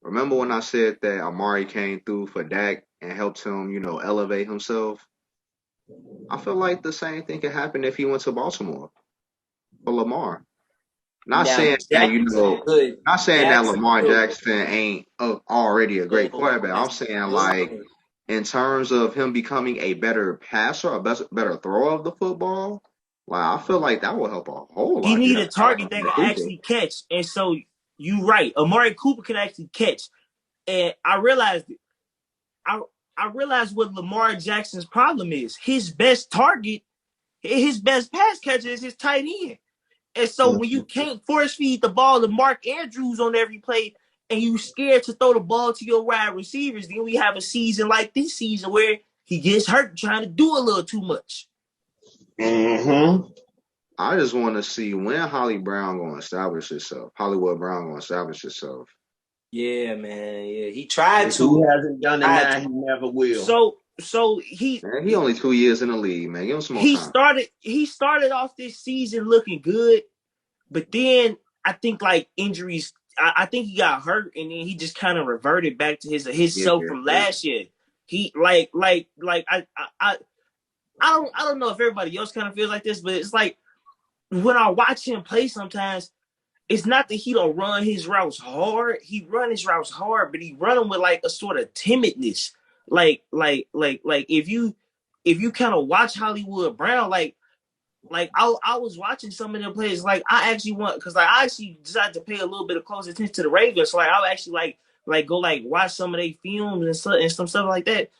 Remember when I said that Amari came through for Dak and helped him, elevate himself? I feel like the same thing could happen if he went to Baltimore for Lamar. Not now saying that, not saying that Jackson Lamar good. Jackson ain't already a great quarterback. I'm saying like in terms of him becoming a better passer, a better thrower of the football, Like I feel like that will help a whole He lot. You need have a a guy like target that Amari can Cooper. actually catch. And so you right. Amari Cooper can actually catch. And I I realized what Lamar Jackson's problem is. His best target, his best pass catcher is his tight end. And so when you can't force feed the ball to Mark Andrews on every play and you scared to throw the ball to your wide receivers, then we have a season like this season where he gets hurt trying to do a little too much. Mm-hmm. I just want to see when Hollywood Brown going to establish itself. Yeah, man. Yeah, he tried If he to. hasn't done it now, he never will. So he Man, he only 2 years in the league, man. Give him some more he time. started off this season looking good, but then I think like injuries. I think he got hurt, and then he just kind of reverted back to his Yeah, self from last year. He like I don't know if everybody else kind of feels like this, but it's like when I watch him play sometimes, it's not that he don't run his routes hard. He run his routes hard, but he run them with like a sort of timidness. Like if you kind of watch Hollywood Brown, like I was watching some of them plays. Like I actually want because like I actually decided to pay a little bit of close attention to the Ravens. So like I'll actually like go like watch some of their films and some stuff like that.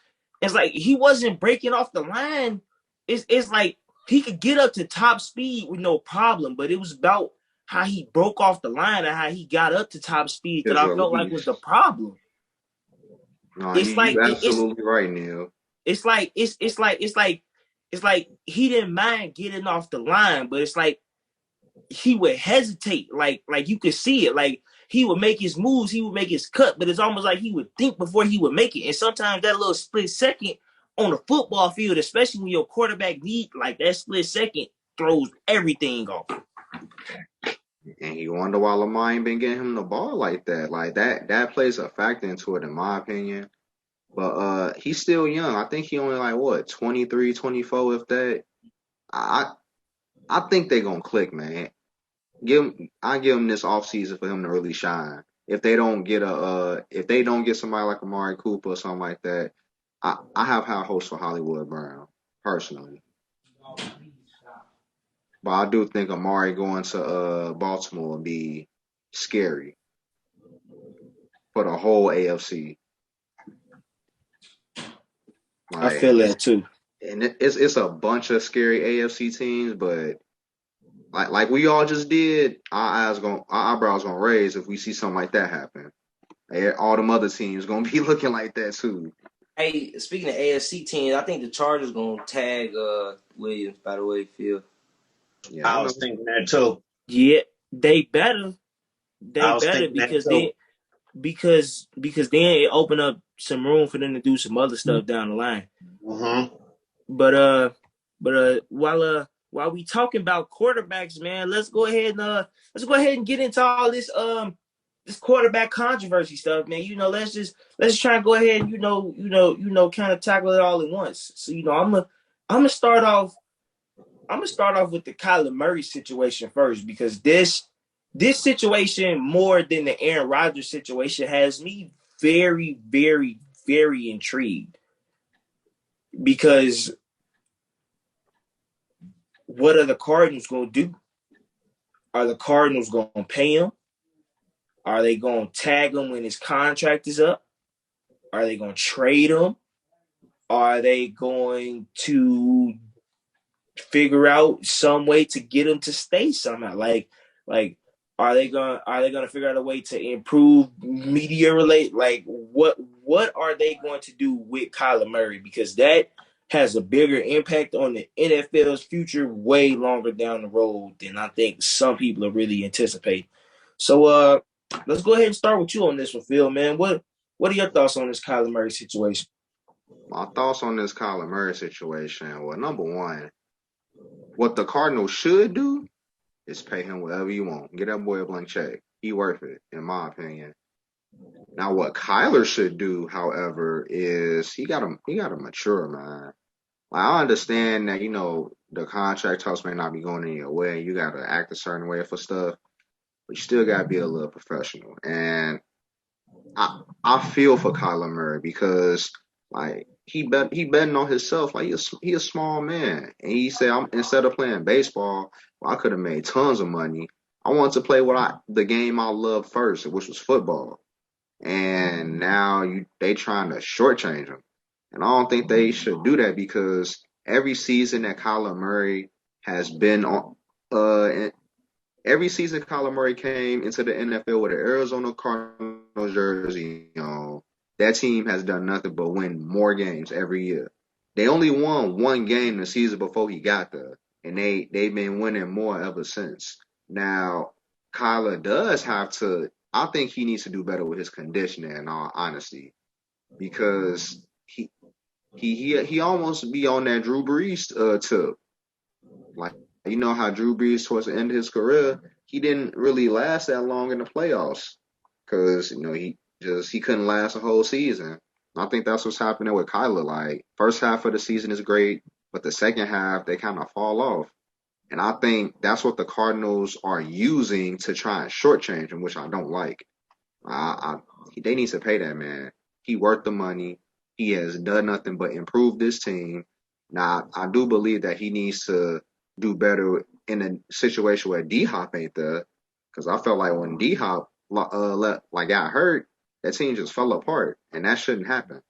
It's like he wasn't breaking off the line. It's like he could get up to top speed with no problem, but it was about how he broke off the line and how he got up to top speed that his I felt like was release. the problem. No, It's you like absolutely right, Neil. it's like he didn't mind getting off the line, but it's like he would hesitate. Like you could see it. Like he would make his moves, he would make his cut, but it's almost like he would think before he would make it. And sometimes that little split second on a football field, especially when your quarterback need like that split second, throws everything off. And you wonder why Lamar ain't been getting him the ball like that. Like that plays a factor into it, in my opinion. But he's still young. I think he only like what 23, 24, if that. I I think they gonna click, man. I give him this offseason for him to really shine. If they don't get somebody like Amari Cooper or something like that, I have high hopes for Hollywood Brown, personally. But I do think Amari going to Baltimore would be scary for the whole AFC. I feel that too. And it's a bunch of scary AFC teams, but like we all just did, our eyebrows gonna raise if we see something like that happen. All them other teams gonna be looking like that too. Hey, speaking of AFC teams, I think the Chargers gonna tag Williams. By the way, Phil. Yeah, I I know. was thinking that too. Yeah, they better. I They was better thinking that too. because then it open up some room for them to do some other stuff down the line. Mm-hmm. But while we talking about quarterbacks, man, let's go ahead and get into all this quarterback controversy stuff, man. You know, let's just try and go ahead and kind of tackle it all at once. So I'm gonna start off with the Kyler Murray situation first because this situation more than the Aaron Rodgers situation has me very, very, very intrigued because what are the Cardinals going to do? Are the Cardinals going to pay him? Are they going to tag him when his contract is up? Are they going to trade him? Are they going to figure out some way to get him to stay somehow? Like are they gonna figure out a way to improve media relate? Like what are they going to do with Kyler Murray? Because that has a bigger impact on the NFL's future way longer down the road than I think some people are really anticipating. So let's go ahead and start with you on this one, Phil, man. What are your thoughts on this Kyler Murray situation? My thoughts on this Kyler Murray situation. Well, number one, what the Cardinals should do is pay him whatever you want. Get that boy a blank check. He worth it, in my opinion. Now, what Kyler should do, however, is he gotta mature, man. Like, I understand that the contract talks may not be going in your way. You gotta act a certain way for stuff, but you still gotta be a little professional. And I feel for Kyler Murray because Like he betting on himself. Like he a small man, and he said, "I'm instead of playing baseball, well, I could have made tons of money. I wanted to play the game I love first, which was football." And now they trying to shortchange him, and I don't think they should do that because every season that Kyler Murray has been on, every season Kyler Murray came into the NFL with an Arizona Cardinals jersey on, that team has done nothing but win more games every year. They only won one game the season before he got there, and they've been winning more ever since. Now, Kyler does have to. I think he needs to do better with his conditioning, in all honesty, because he almost be on that Drew Brees tip. Like you know how Drew Brees towards the end of his career, he didn't really last that long in the playoffs because he couldn't last a whole season. I think that's what's happening with Kyler. Like first half of the season is great, but the second half they kind of fall off. And I think that's what the Cardinals are using to try and shortchange him, which I don't like. They need to pay that man. He worth the money. He has done nothing but improve this team. Now, I do believe that he needs to do better in a situation where D Hop ain't there, because I felt like when D Hop got hurt, that team just fell apart, and that shouldn't happen.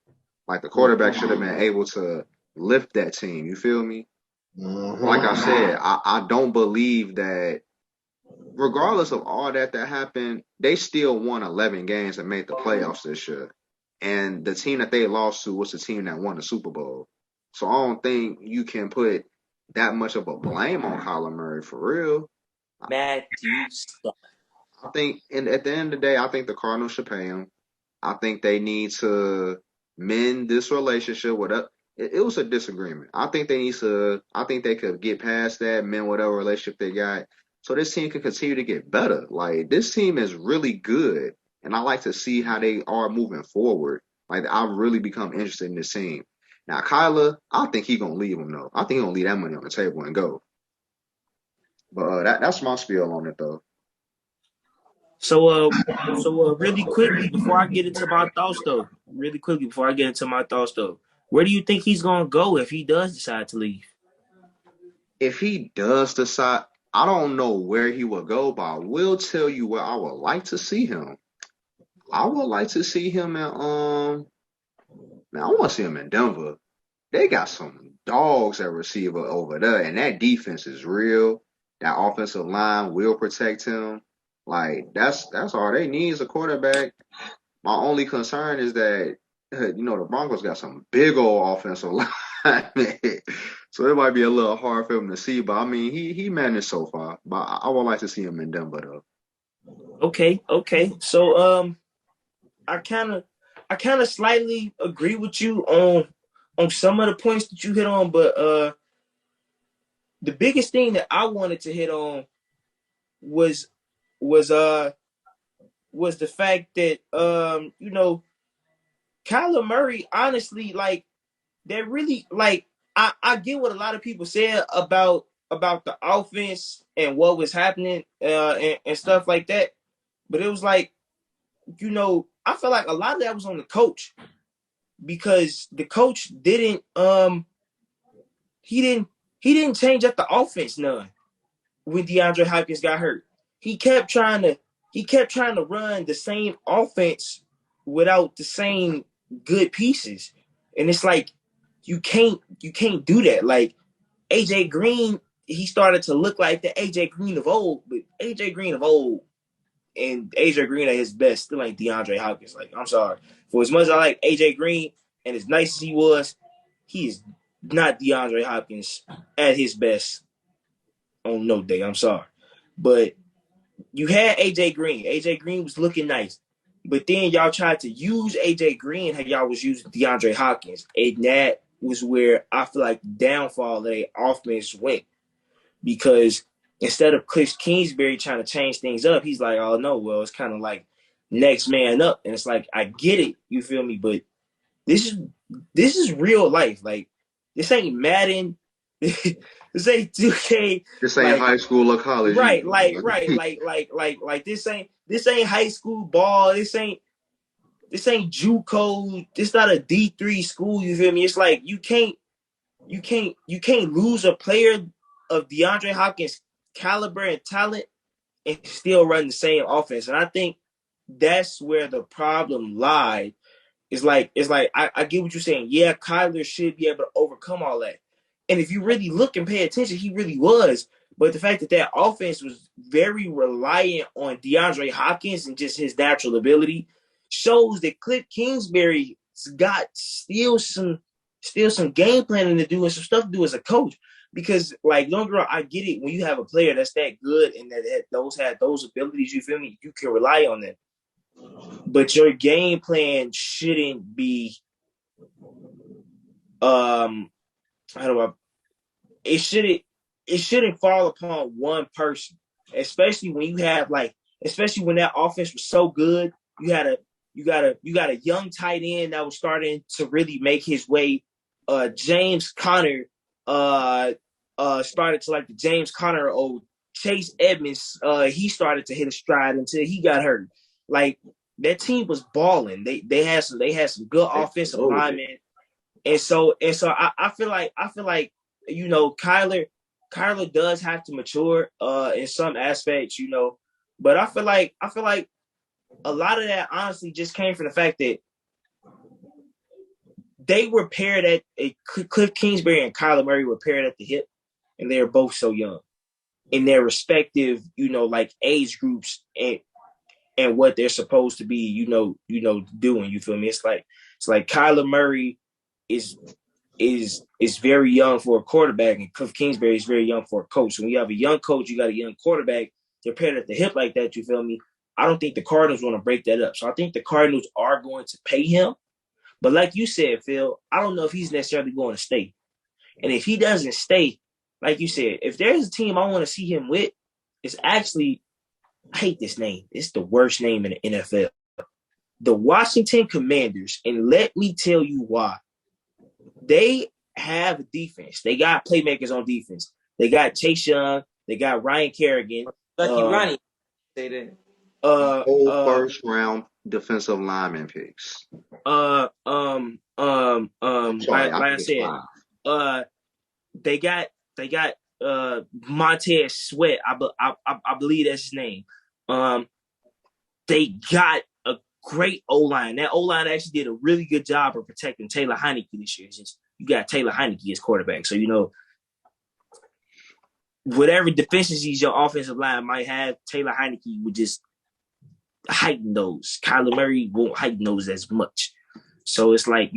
Like the quarterback should have been able to lift that team. You feel me? Like I said, I don't believe that regardless of all that happened, they still won 11 games and made the playoffs this year. And the team that they lost to was the team that won the Super Bowl. So I don't think you can put that much of a blame on Kyler Murray for real. Matthew, stop. I think, and at the end of the day, I think the Cardinals should pay him. I think they need to mend this relationship with it was a disagreement. I think they could get past that, mend whatever relationship they got, so this team can continue to get better. Like this team is really good, and I like to see how they are moving forward. Like I've really become interested in this team. Now Kyler, I think he's gonna leave him though. I think he's gonna leave that money on the table and go. But that's my spiel on it though. So really quickly before I get into my thoughts though, where do you think he's gonna go if he does decide to leave? If he does decide, I don't know where he will go, but I will tell you where I would like to see him. I would like to see him in man, I want to see him in Denver. They got some dogs at receiver over there, and that defense is real. That offensive line will protect him. Like that's all they need is a quarterback. My only concern is that the Broncos got some big old offensive line, so it might be a little hard for him to see. But I mean, he managed so far. But I would like to see him in Denver though. Okay. So I kind of slightly agree with you on some of the points that you hit on, but the biggest thing that I wanted to hit on was was the fact that Kyler Murray, honestly, like that really like I get what a lot of people said about the offense and what was happening and stuff like that, but it was like I feel like a lot of that was on the coach because the coach didn't he didn't change up the offense none when DeAndre Hopkins got hurt. He kept trying to run the same offense without the same good pieces. And it's like you can't do that. Like AJ Green, he started to look like the AJ Green of old, but AJ Green of old and AJ Green at his best still ain't DeAndre Hopkins. Like, I'm sorry. For as much as I like AJ Green and as nice as he is not DeAndre Hopkins at his best on no day. I'm sorry. But you had AJ Green. AJ Green was looking nice. But then y'all tried to use AJ Green how y'all was using DeAndre Hopkins. And that was where I feel like the downfall of their offense went. Because instead of Cliff Kingsbury trying to change things up, he's like, oh no, well, it's kind of like next man up. And it's like, I get it, you feel me? But this is real life. Like, this ain't Madden. This ain't 2K. This ain't high school or college. Right, like this ain't high school ball. This ain't this ain't JUCO. This not a D3 school. You feel me? It's like you can't lose a player of DeAndre Hopkins' caliber and talent and still run the same offense. And I think that's where the problem lied. I get what you're saying. Yeah, Kyler should be able to overcome all that. And if you really look and pay attention, he really was. But the fact that offense was very reliant on DeAndre Hopkins and just his natural ability shows that Cliff Kingsbury's got still some game planning to do and some stuff to do as a coach. Because like, don't get wrong, I get it when you have a player that's that good and that had those abilities. You feel me? You can rely on them. But your game plan shouldn't be it shouldn't fall upon one person, especially when you have especially when that offense was so good. You got a young tight end that was starting to really make his way. James Conner started to like the James Conner old Chase Edmonds. He started to hit a stride until he got hurt. Like, that team was balling. They had some good offensive linemen, and so I feel like Kyler does have to mature in some aspects, but I feel like a lot of that honestly just came from the fact that they were paired at Cliff Kingsbury and Kyler Murray were paired at the hip, and they were both so young in their respective age groups and what they're supposed to be, doing. You feel me? It's like Kyler Murray is very young for a quarterback, and Cliff Kingsbury is very young for a coach. So when you have a young coach, you got a young quarterback. They're paired at the hip like that. You feel me? I don't think the Cardinals want to break that up. So I think the Cardinals are going to pay him. But like you said, Phil, I don't know if he's necessarily going to stay. And if he doesn't stay, like you said, if there's a team I want to see him with, it's actually, I hate this name. It's the worst name in the NFL. The Washington Commanders. And let me tell you why. They have a defense. They got playmakers on defense. They got Chase Young. They got Ryan Kerrigan. Lucky Ronnie. Say that. First round defensive lineman picks. Like I said, they got Montez Sweat. I believe that's his name. They got a great O-line. That O-line actually did a really good job of protecting Taylor Heinicke this year. It's just, you got Taylor Heinicke as quarterback, so whatever deficiencies your offensive line might have, Taylor Heinicke would just heighten those. Kyler Murray won't heighten those as much. So it's like,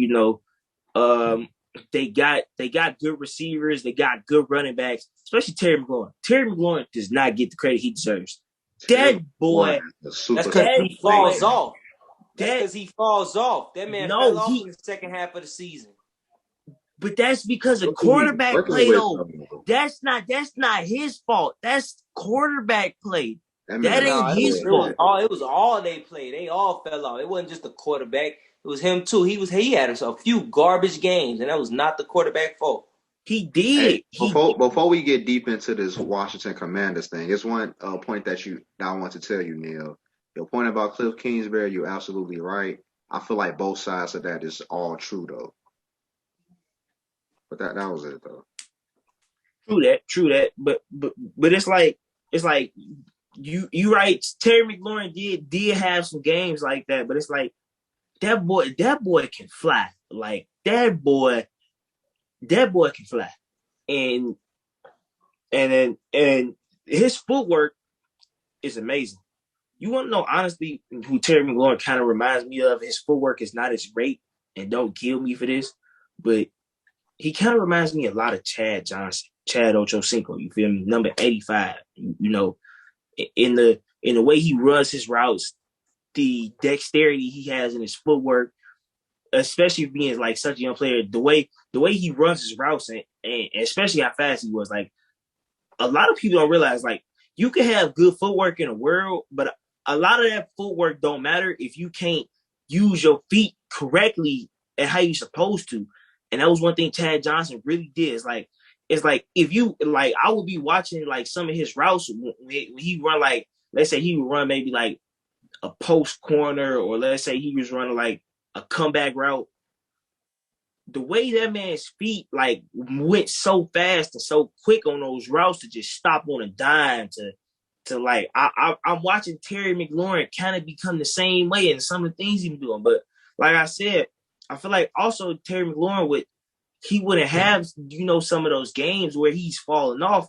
they got good receivers, they got good running backs, especially Terry McLaurin. Terry McLaurin does not get the credit he deserves. That boy, that's because he falls off. That's because he falls off. That man fell off in the second half of the season. But that's because of quarterback play, though. That's not his fault. That's quarterback play. That ain't his fault. It was all they played. They all fell off. It wasn't just the quarterback. It was him too. He had a few garbage games, and that was not the quarterback fault. He did. Before we get deep into this Washington Commanders thing, it's one point that I want to tell you, Neil. Your point about Cliff Kingsbury, you're absolutely right. I feel like both sides of that is all true, though. But that was it, though. True that. But it's like you right. Terry McLaurin did have some games like that, but it's like that boy can fly. Like that boy can fly, and his footwork is amazing. You want to know honestly who Terry McLaurin kind of reminds me of? His footwork is not as great, and don't kill me for this, but he kind of reminds me a lot of Chad Johnson, Chad Ochocinco. You feel me? Number 85. In the way he runs his routes, the dexterity he has in his footwork, especially being like such a young player, the way he runs his routes and especially how fast he was. Like, a lot of people don't realize, like, you can have good footwork in the world, but a lot of that footwork don't matter if you can't use your feet correctly and how you're supposed to. And that was one thing Chad Johnson really did. It's like if you like, I would be watching like some of his routes when he run, like, let's say he would run maybe like a post corner, or let's say he was running like a comeback route, the way that man's feet like went so fast and so quick on those routes to just stop on a dime to like I'm watching Terry McLaurin kind of become the same way in some of the things he's doing. But like I said, I feel like also Terry McLaurin he wouldn't have, some of those games where he's falling off.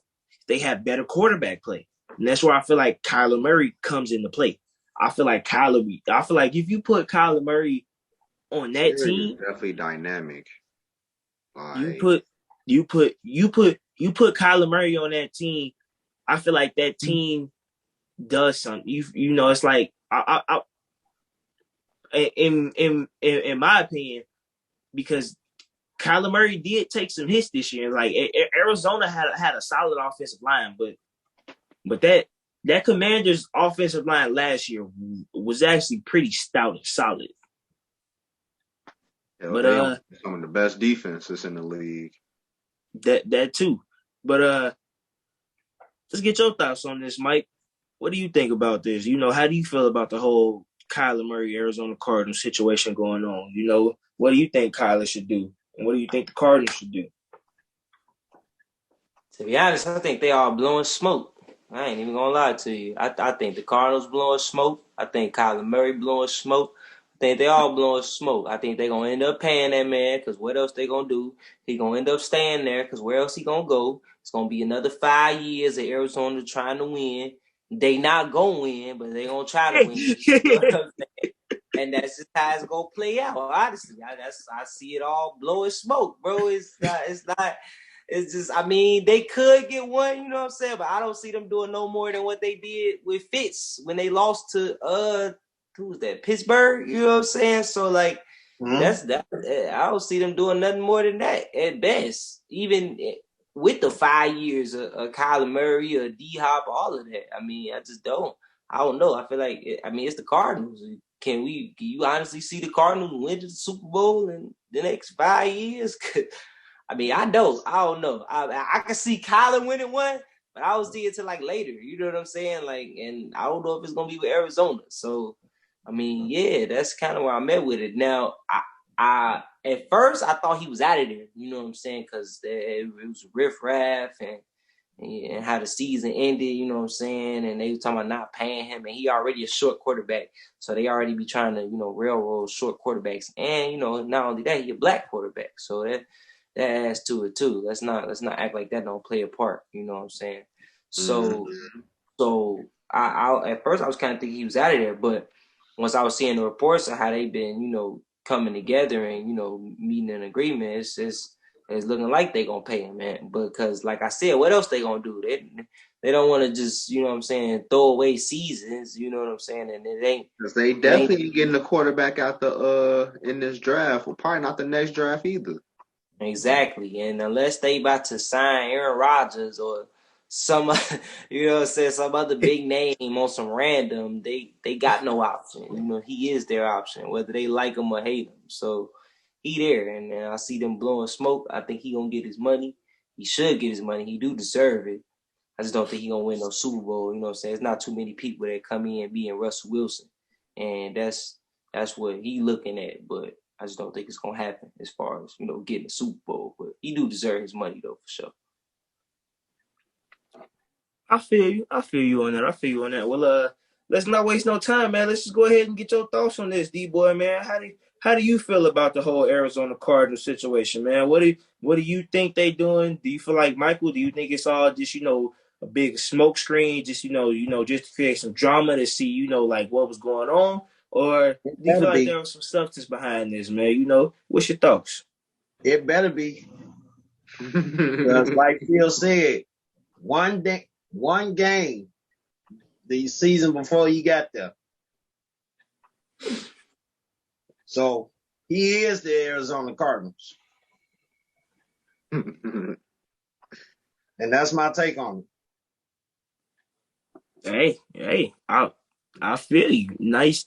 They have better quarterback play. And that's where I feel like Kyler Murray comes into play. I feel like if you put Kyler Murray on that Terry is team, definitely dynamic. you Like, put Kyler Murray on that team, I feel like that team does something. It's like in my opinion, because Kyler Murray did take some hits this year. Like Arizona had a solid offensive line, but that Commanders offensive line last year was actually pretty stout and solid. hell, But they are some of the best defenses in the league. that too. But let's get your thoughts on this, Mike. What do you think about this? How do you feel about the whole Kyler Murray Arizona Cardinals situation going on? What do you think Kyler should do, and what do you think the Cardinals should do? To be honest, I think they all blowing smoke. I ain't even gonna lie to you. I think the Cardinals blowing smoke. I think Kyler Murray blowing smoke. I think they all blowing smoke. I think they gonna end up paying that man, because what else they gonna do? He gonna end up staying there, because where else he gonna go? It's gonna be another 5 years of Arizona trying to win. They not gonna win, but they gonna try to win. You know what I'm saying? And that's just how it's gonna play out. Honestly, I see it all blowing smoke, bro. It's not. It's just, I mean, they could get one, you know what I'm saying? But I don't see them doing no more than what they did with Fitz when they lost to who was that? Pittsburgh, you know what I'm saying? So like that's that. I don't see them doing nothing more than that at best. Even with the 5 years of Kyler Murray or D Hop, all of that. I mean, I just don't. I don't know. I feel like it's the Cardinals. Can you honestly see the Cardinals win the Super Bowl in the next 5 years? I mean, I don't know. I can see Kyler winning one, but I will see it till like later. You know what I'm saying? Like, and I don't know if it's gonna be with Arizona. So, I mean, yeah, that's kind of where I'm at with it. Now, I at first I thought he was out of there. You know what I'm saying? Because it was riffraff and how the season ended. You know what I'm saying? And they were talking about not paying him, and he already a short quarterback, so they already be trying to railroad short quarterbacks. And not only that, he a black quarterback, so that adds to it too. Let's not act like that don't play a part. You know what I'm saying? So I at first I was kind of thinking he was out of there, but once I was seeing the reports of how they've been coming together and meeting an agreement, it's looking like they gonna pay him, man. Because like I said, what else they gonna do? They don't want to just what I'm saying, throw away seasons. You know what I'm saying? And it ain't. Because they definitely ain't getting a quarterback out in this draft. Well, probably not the next draft either. Exactly. And unless they about to sign Aaron Rodgers or some some other big name on some random, they got no option. He is their option, whether they like him or hate him. So he there, and I see them blowing smoke. I think he gonna get his money. He should get his money. He do deserve it. I just don't think he gonna win no Super Bowl. You know what I'm saying? It's not too many people that come in being Russell Wilson. And that's what he looking at. But I just don't think it's gonna happen as far as getting a Super Bowl. But he do deserve his money though, for sure. I feel you on that. Well, let's not waste no time, man. Let's just go ahead and get your thoughts on this, D-boy, man. How do you feel about the whole Arizona Cardinals situation, man? What do you think they doing? Do you feel like Michael? Do you think it's all just a big smoke screen, just just to create some drama to see like what was going on, or do you feel like there was some substance behind this, man? What's your thoughts? It better be. Because like Phil said, one game the season before you got there. So he is the Arizona Cardinals. And that's my take on it. Hey, I feel you. Nice,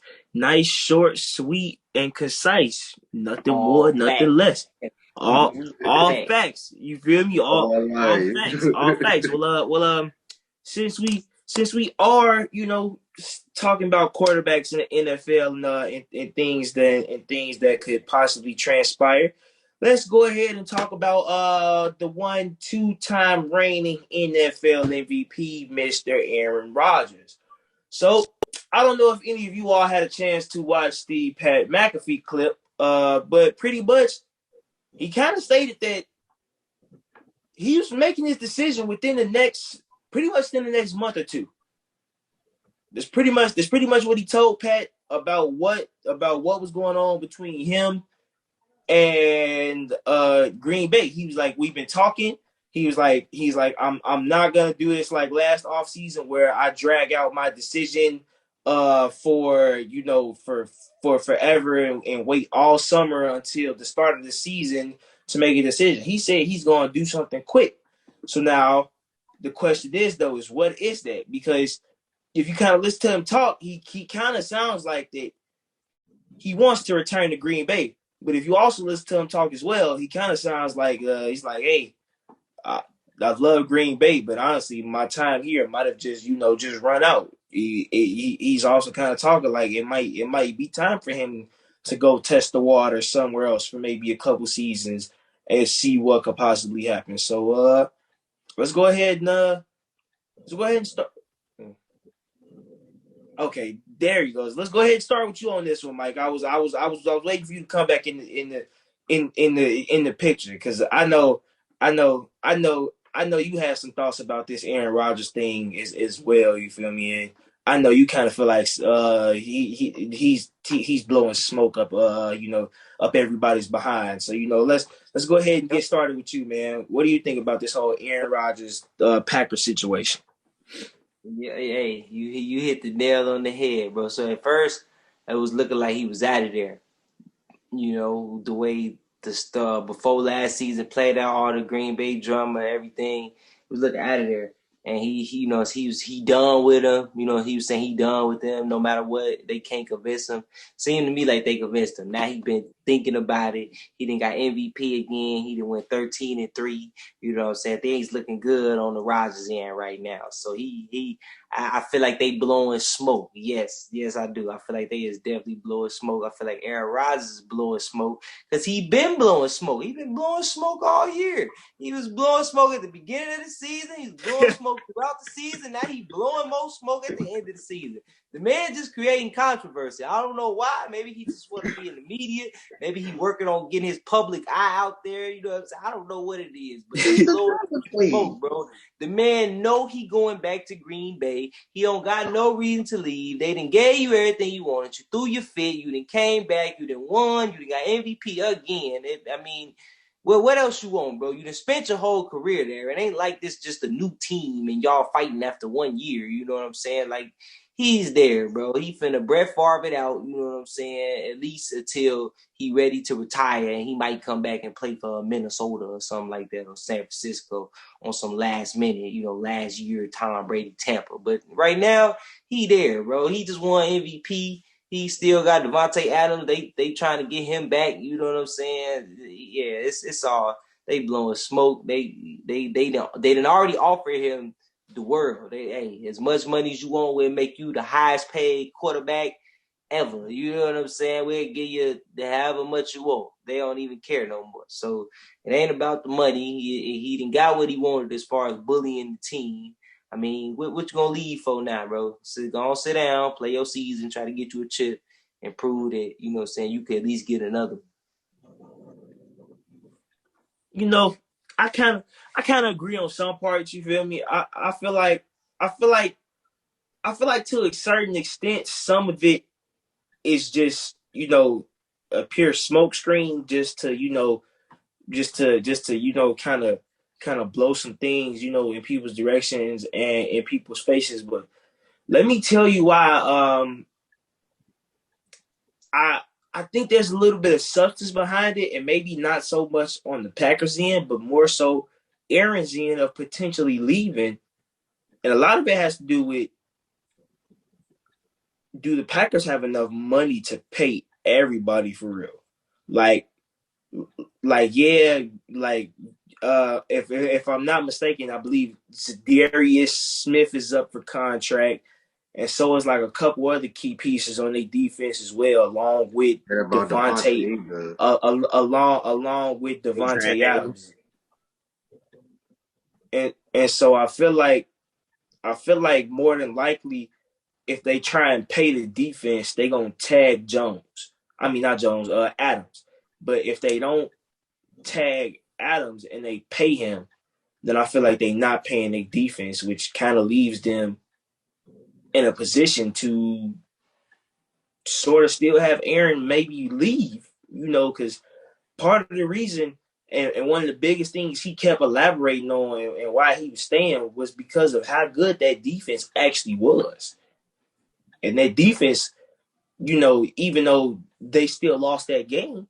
short, sweet, and concise. Nothing more, nothing less. All facts. You feel me? All facts. All facts. Well, since since we are, talking about quarterbacks in the NFL and things that could possibly transpire, let's go ahead and talk about the 2-time reigning NFL MVP, Mr. Aaron Rodgers. So I don't know if any of you all had a chance to watch the Pat McAfee clip, but pretty much he kind of stated that he was making his decision within the next month or two. That's pretty much what he told Pat about what was going on between him and Green Bay. He was like, we've been talking. He's like, I'm not gonna do this like last offseason where I drag out my decision for forever and wait all summer until the start of the season to make a decision. He said he's gonna do something quick. So now the question is though, is what is that? Because if you kind of listen to him talk, he kind of sounds like that he wants to return to Green Bay. But if you also listen to him talk as well, he kind of sounds like he's like, hey, I love Green Bay, but honestly, my time here might have just run out. He's also kind of talking like it might be time for him to go test the water somewhere else for maybe a couple seasons and see what could possibly happen. So let's go ahead and start. Okay, there he goes. Let's go ahead and start with you on this one, Mike. I was waiting for you to come back in the picture because I know you have some thoughts about this Aaron Rodgers thing as well. You feel me? And I know you kind of feel like he's blowing smoke up up everybody's behind. So let's go ahead and get started with you, man. What do you think about this whole Aaron Rodgers Packers situation? Yeah, hey, you hit the nail on the head, bro. So at first, it was looking like he was out of there. The way the stuff before last season played out, all the Green Bay drama, everything, he was looking out of there. And he done with him. He was saying he done with them no matter what. They can't convince him. Seemed to me like they convinced him. Now he been thinking about it. He done got MVP again. He done went 13-3. You know what I'm saying? Things looking good on the Rodgers end right now. So I feel like they blowing smoke. Yes, I do. I feel like they is definitely blowing smoke. I feel like Aaron Rodgers is blowing smoke because he been blowing smoke. He been blowing smoke all year. He was blowing smoke at the beginning of the season. He's blowing smoke throughout the season. Now he's blowing more smoke at the end of the season. The man just creating controversy. I don't know why. Maybe he just want to be in the media. Maybe he working on getting his public eye out there. You know what I'm saying? I don't know what it is, but he's blowing smoke, bro. The man know he going back to Green Bay. He don't got no reason to leave. They done gave you everything you wanted. You threw your fit. You done came back. You done won. You done got MVP again. Well, what else you want, bro? You done spent your whole career there. It ain't like this just a new team and y'all fighting after 1 year. You know what I'm saying? Like, he's there, bro. He finna Brett Favre it out, you know what I'm saying? At least until he ready to retire and he might come back and play for Minnesota or something like that or San Francisco on some last minute, last year Tom Brady Tampa. But right now, he there, bro. He just won MVP. He still got Devontae Adams. They trying to get him back. You know what I'm saying? Yeah, it's all they blowing smoke. They done already offered him the world. Hey, as much money as you want, we'll make you the highest paid quarterback ever. You know what I'm saying? We'll give you however much you want. They don't even care no more. So it ain't about the money. He done got what he wanted as far as bullying the team. I mean, what you gonna leave for now, bro? So go on, sit down, play your season, try to get you a chip, and prove that what I'm saying, you could at least get another. I kind of agree on some parts. You feel me? I feel like to a certain extent, some of it is just a pure smoke screen, just to kind of blow some things in people's directions and in people's faces. But let me tell you why. I think there's a little bit of substance behind it, and maybe not so much on the Packers end, but more so Aaron's end of potentially leaving. And a lot of it has to do with, do the Packers have enough money to pay everybody for real? Like yeah, like if I'm not mistaken, I believe Darius Smith is up for contract, and so is like a couple other key pieces on their defense as well, along with Heard about Devontae, Devontae. along with Adrian Devontae Amos. Adams, and so I feel like more than likely, if they try and pay the defense, they gonna tag Jones. I mean not Jones, Adams. But if they don't tag Adams and they pay him, then I feel like they not paying their defense, which kind of leaves them in a position to sort of still have Aaron maybe leave, because part of the reason and one of the biggest things he kept elaborating on and why he was staying was because of how good that defense actually was. And that defense, even though they still lost that game,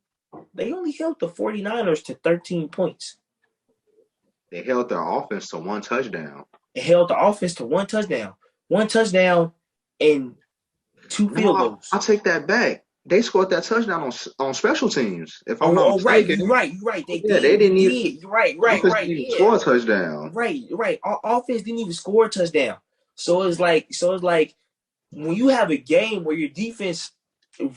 they only held the 49ers to 13 points. They held their offense to one touchdown. It held the offense to one touchdown. One touchdown and two field goals. I'll take that back. They scored that touchdown on special teams. If I'm not right, mistaken. you're right. They didn't even. Right. Didn't score a touchdown. Right. Offense didn't even score a touchdown. So it's like when you have a game where your defense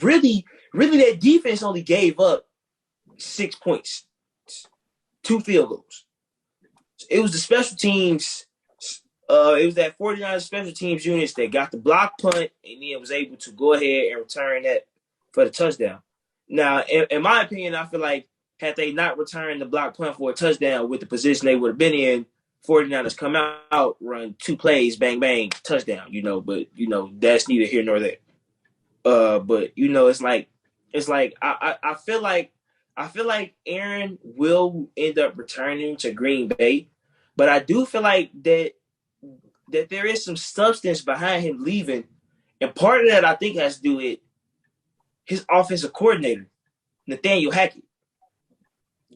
really that defense only gave up 6 points, two field goals. It was the special teams. It was that 49 special teams units that got the block punt and then was able to go ahead and return that for the touchdown. Now, in my opinion, I feel like had they not returned the block punt for a touchdown with the position they would have been in, 49ers come out, run two plays, bang, bang, touchdown, but, that's neither here nor there. But, it's like I feel like Aaron will end up returning to Green Bay, but I do feel like that there is some substance behind him leaving, and part of that I think has to do with his offensive coordinator, Nathaniel Hackett,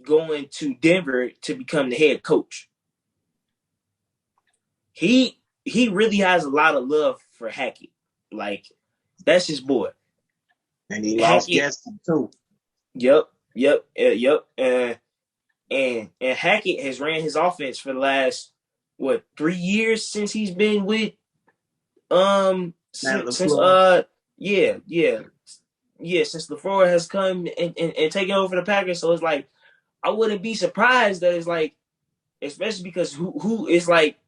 going to Denver to become the head coach. He really has a lot of love for Hackett. Like, that's his boy. And he lost Gaston too. Yep. And Hackett has ran his offense for the last 3 years since he's been with since LaFleur has come and taken over the Packers. So it's like I wouldn't be surprised that it's like, especially because who is like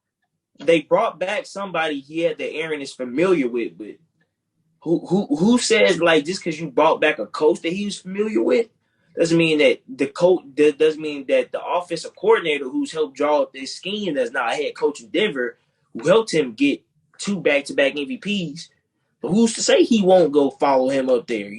they brought back somebody here that Aaron is familiar with, but who says like just because you brought back a coach that he was familiar with doesn't mean that the coach doesn't mean that the offensive coordinator who's helped draw up this scheme that's not a head coach in Denver, who helped him get 2 back-to-back MVPs, but who's to say he won't go follow him up there,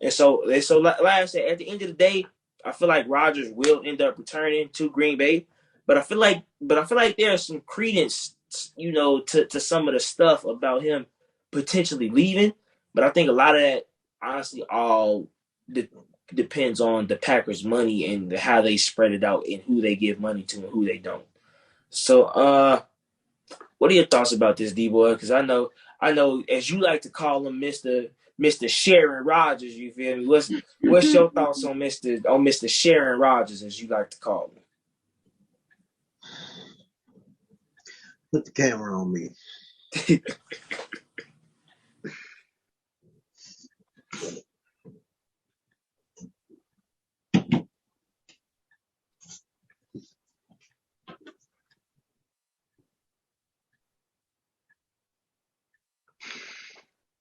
And so like I said, at the end of the day, I feel like Rodgers will end up returning to Green Bay, but I feel like there's some credence, to some of the stuff about him potentially leaving. But I think a lot of that, honestly, all depends on the Packers' money and how they spread it out and who they give money to and who they don't. So, what are your thoughts about this, D-Boy? Because I know, as you like to call him, Mr. Sharon Rodgers. You feel me? What's your thoughts on Mr. Sharon Rodgers, as you like to call him? Put the camera on me.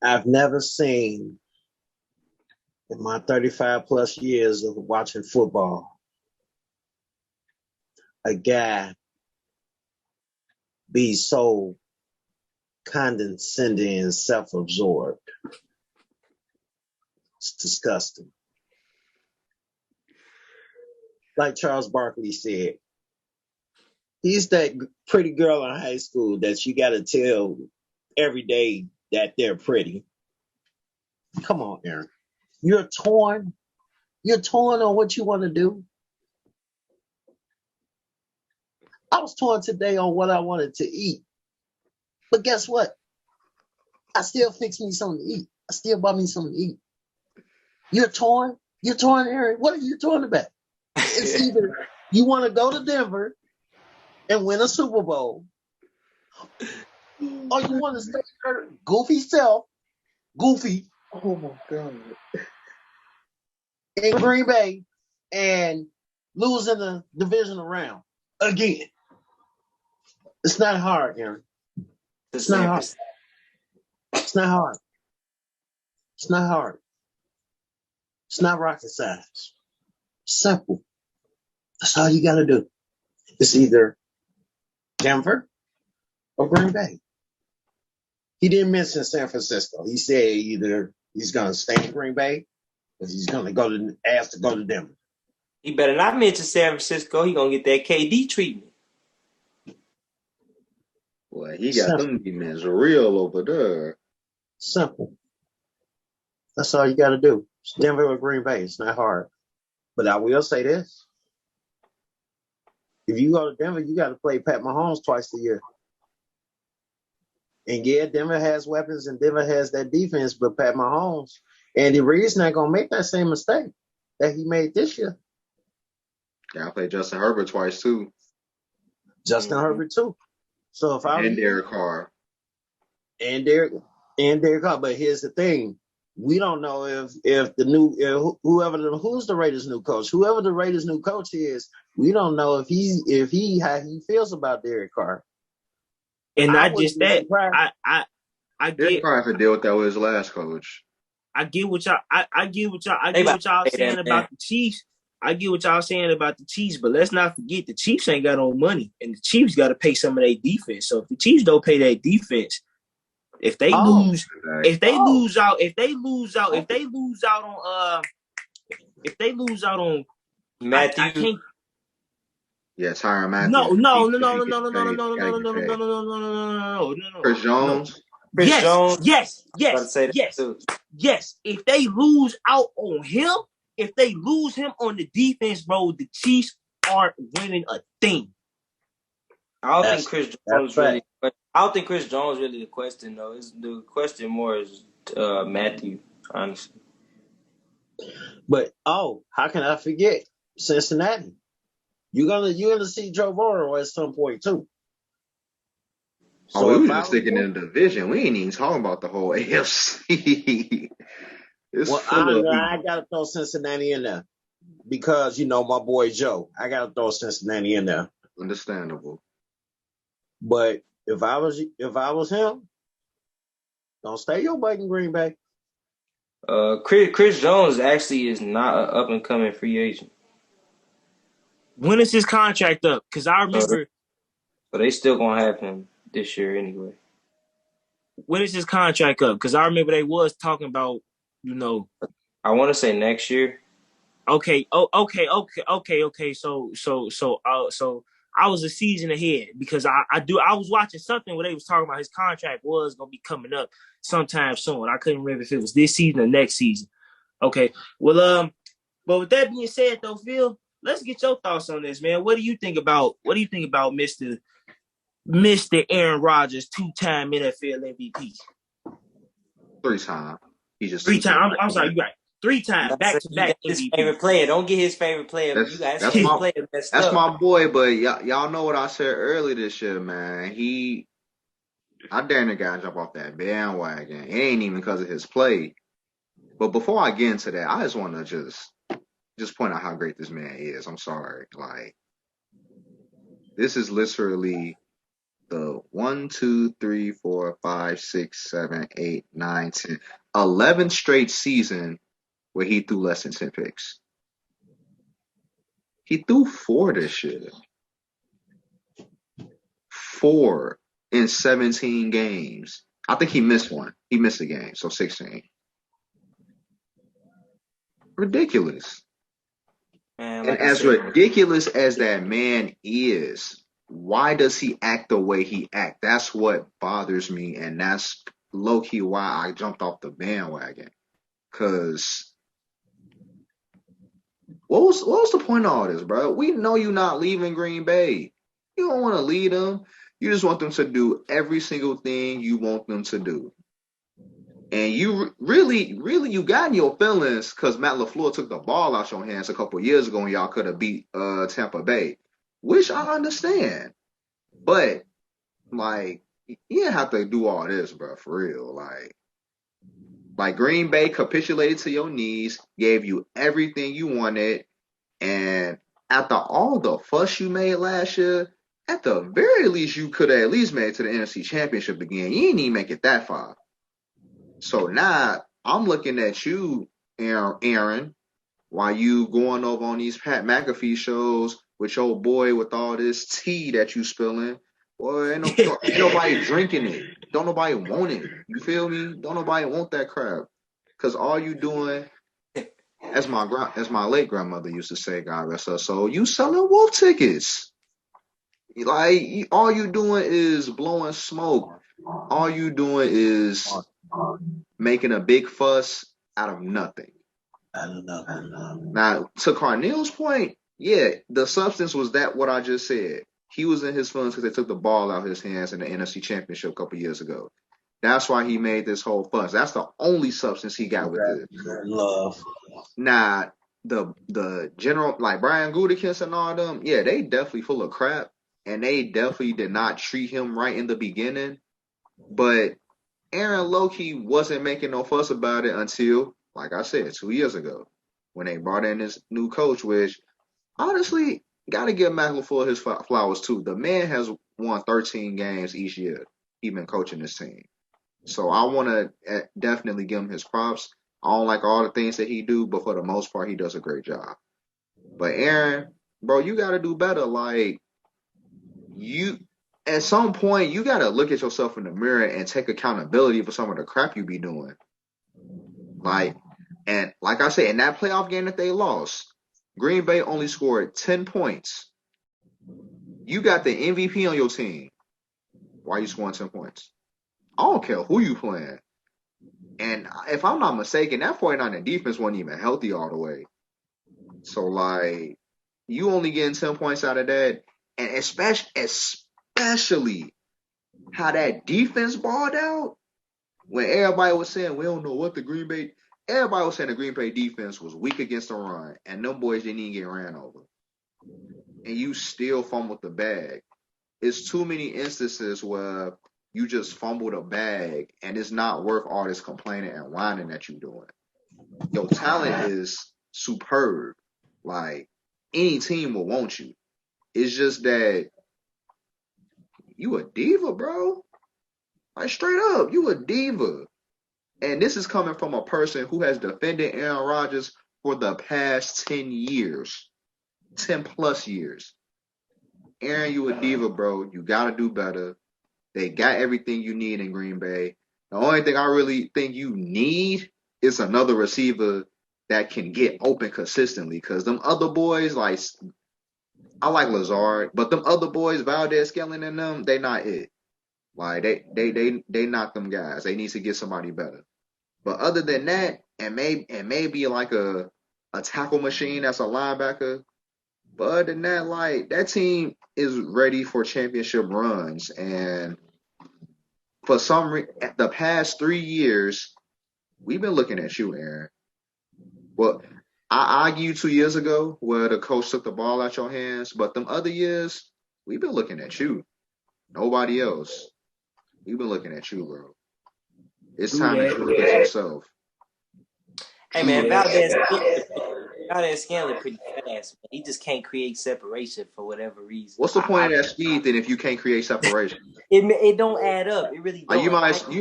I've never seen in my 35 plus years of watching football a guy be so condescending and self-absorbed. It's disgusting. Like Charles Barkley said, he's that pretty girl in high school that you got to tell every day that they're pretty. Come on, Aaron. You're torn. You're torn on what you want to do. I was torn today on what I wanted to eat. But guess what? I still fixed me something to eat. I still bought me something to eat. You're torn? You're torn, Aaron? What are you torn about? It's You want to go to Denver and win a Super Bowl, or you want to stay your goofy self, goofy, Oh my god. in Green Bay and lose in the divisional round again? It's not hard, Aaron. It's not hard. It's not hard. It's not hard. It's not rocket science. Simple. That's all you got to do. It's either Denver or Green Bay. He didn't mention San Francisco. He said either he's going to stay in Green Bay or he's going to ask to go to Denver. He better not mention San Francisco. He gonna get that KD treatment. Well, he got them demons real over there. Simple. That's all you got to do. It's Denver or Green Bay. It's not hard. But I will say this. If you go to Denver, you got to play Pat Mahomes twice a year. And yeah, Denver has weapons and Denver has that defense, but Pat Mahomes, Andy Reid's not going to make that same mistake that he made this year. Yeah, I played Justin Herbert twice too. Justin Herbert too. So if I and Derek Carr. And Derek Carr. But here's the thing. We don't know if the new who's the Raiders' new coach, whoever the Raiders' new coach is, we don't know if he how he feels about Derek Carr. And not just that, I Derek get. Carr had to deal with that with his last coach. I get what y'all saying about the Chiefs. I get what y'all saying about the Chiefs, but let's not forget the Chiefs ain't got no money, and the Chiefs got to pay some of their defense. So if the Chiefs don't pay their defense, if they lose on Matthew. Yeah, Tyrann Matthew. No. Chris Jones. Yes. If they lose out on him, if they lose him on the defense, bro, the Chiefs aren't winning a thing. I don't think Chris Jones really the question though. The question more is Matthew, honestly. But how can I forget Cincinnati? You're gonna see Joe Burrow at some point too. So we were just sticking in the division. We ain't even talking about the whole AFC. I gotta throw Cincinnati in there because my boy Joe. I gotta throw Cincinnati in there. Understandable. But if I was him, don't stay your butt in Green Bay. Chris Jones actually is not an up and coming free agent. When is his contract up? Because I remember. So they still gonna have him this year anyway. When is his contract up? Because I remember they was talking about, I want to say next year. Okay. Okay. So I was a season ahead because I was watching something where they was talking about his contract was gonna be coming up sometime soon. I couldn't remember if it was this season or next season. Okay. Well, but with that being said, though, Phil, let's get your thoughts on this, man. What do you think about Mr. Aaron Rodgers, 2-time NFL MVP? 3-time. He just 3-time. I'm sorry, you're right. 3-time back-to-back MVP. His favorite player. Don't get his favorite player. That's my boy, but y'all know what I said earlier this year, man. I dare the guy jump off that bandwagon. It ain't even because of his play. But before I get into that, I just want to just point out how great this man is. I'm sorry. Like, this is literally the 1, 2, 3, 4, 5, 6, 7, 8, 9, 10, 11 straight season where he threw less than 10 picks. He threw 4 this year. 4 in 17 games. I think he missed one. He missed a game, so 16. Ridiculous. Man, and as ridiculous as that man is, why does he act the way he acts? That's what bothers me, and that's low-key why I jumped off the bandwagon. Because what was the point of all this, bro? We know you're not leaving Green Bay. You don't want to lead them. You just want them to do every single thing you want them to do. And you really, you got in your feelings because Matt LaFleur took the ball out your hands a couple years ago and y'all could have beat Tampa Bay, which I understand. But like, you didn't have to do all this, bro, for real. Like Green Bay capitulated to your knees, gave you everything you wanted, and after all the fuss you made last year, at the very least you could have at least made it to the NFC Championship again. You didn't even make it that far. So now I'm looking at you, Aaron, while you going over on these Pat McAfee shows with your boy with all this tea that you spilling. Boy, ain't nobody drinking it. Don't nobody want it. You feel me? Don't nobody want that crap. Cause all you doing, as my late grandmother used to say, God rest her soul, you selling wolf tickets. Like all you doing is blowing smoke. All you doing is making a big fuss out of nothing. Now, to Carneal's point, yeah, the substance was that what I just said. He was in his feelings because they took the ball out of his hands in the NFC Championship a couple years ago. That's why he made this whole fuss. That's the only substance he got with it. Love. Now, the general, like Brian Gutekunst and all them, yeah, they definitely full of crap, and they definitely did not treat him right in the beginning. But Aaron Loki wasn't making no fuss about it until, like I said, 2 years ago when they brought in this new coach, which honestly, got to give Matt LaFleur his flowers too. The man has won 13 games each year. He's been coaching this team. So I want to definitely give him his props. I don't like all the things that he do, but for the most part, he does a great job. But Aaron, bro, you got to do better. Like, you, at some point, you got to look at yourself in the mirror and take accountability for some of the crap you be doing. Like I said, in that playoff game that they lost, Green Bay only scored 10 points. You got the MVP on your team. Why you scoring 10 points? I don't care who you playing. And if I'm not mistaken, that 49er defense wasn't even healthy all the way. So, like, you only getting 10 points out of that. And especially how that defense balled out when everybody was saying, we don't know what everybody was saying the Green Bay defense was weak against the run, and them boys didn't even get ran over. And you still fumbled the bag. It's too many instances where you just fumbled a bag, and it's not worth all this complaining and whining that you're doing. Your talent is superb. Like, any team will want you. It's just that you a diva, bro. Like, straight up, you a diva. And this is coming from a person who has defended Aaron Rodgers for the past 10 years. 10 plus years. Aaron, you a diva, bro. You got to do better. They got everything you need in Green Bay. The only thing I really think you need is another receiver that can get open consistently. Because them other boys, like, I like Lazard, but them other boys, Valdez, Skellin, and them, they not it. Like, they not them guys. They need to get somebody better. But other than that, and maybe like a tackle machine that's a linebacker. But other than that, like, that team is ready for championship runs. And for some reason, the past 3 years, we've been looking at you, Aaron. Well, I argued 2 years ago where the coach took the ball out your hands, but them other years, we've been looking at you. Nobody else. We've been looking at you, bro. It's time that you look at yourself. Hey man, Valdez Scanlon pretty fast, but he just can't create separation for whatever reason. What's the point of that speed then if you can't create separation? It don't add up. It really don't. Like, you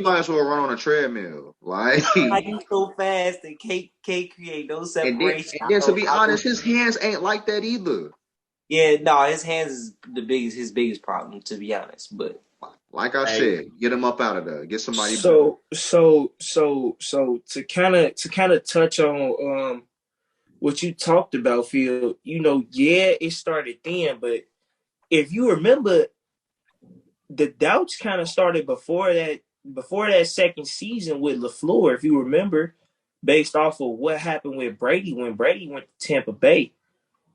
might as well run on a treadmill. Like, how you so fast and can't create no separation. And then to be honest, his hands ain't like that either. Yeah, no, his hands is his biggest problem, to be honest. But like I said, get him up out of there. Get somebody. So to kind of touch on what you talked about, Phil. You know, yeah, it started then, but if you remember, the doubts kind of started before that second season with LaFleur. If you remember, based off of what happened with Brady when Brady went to Tampa Bay.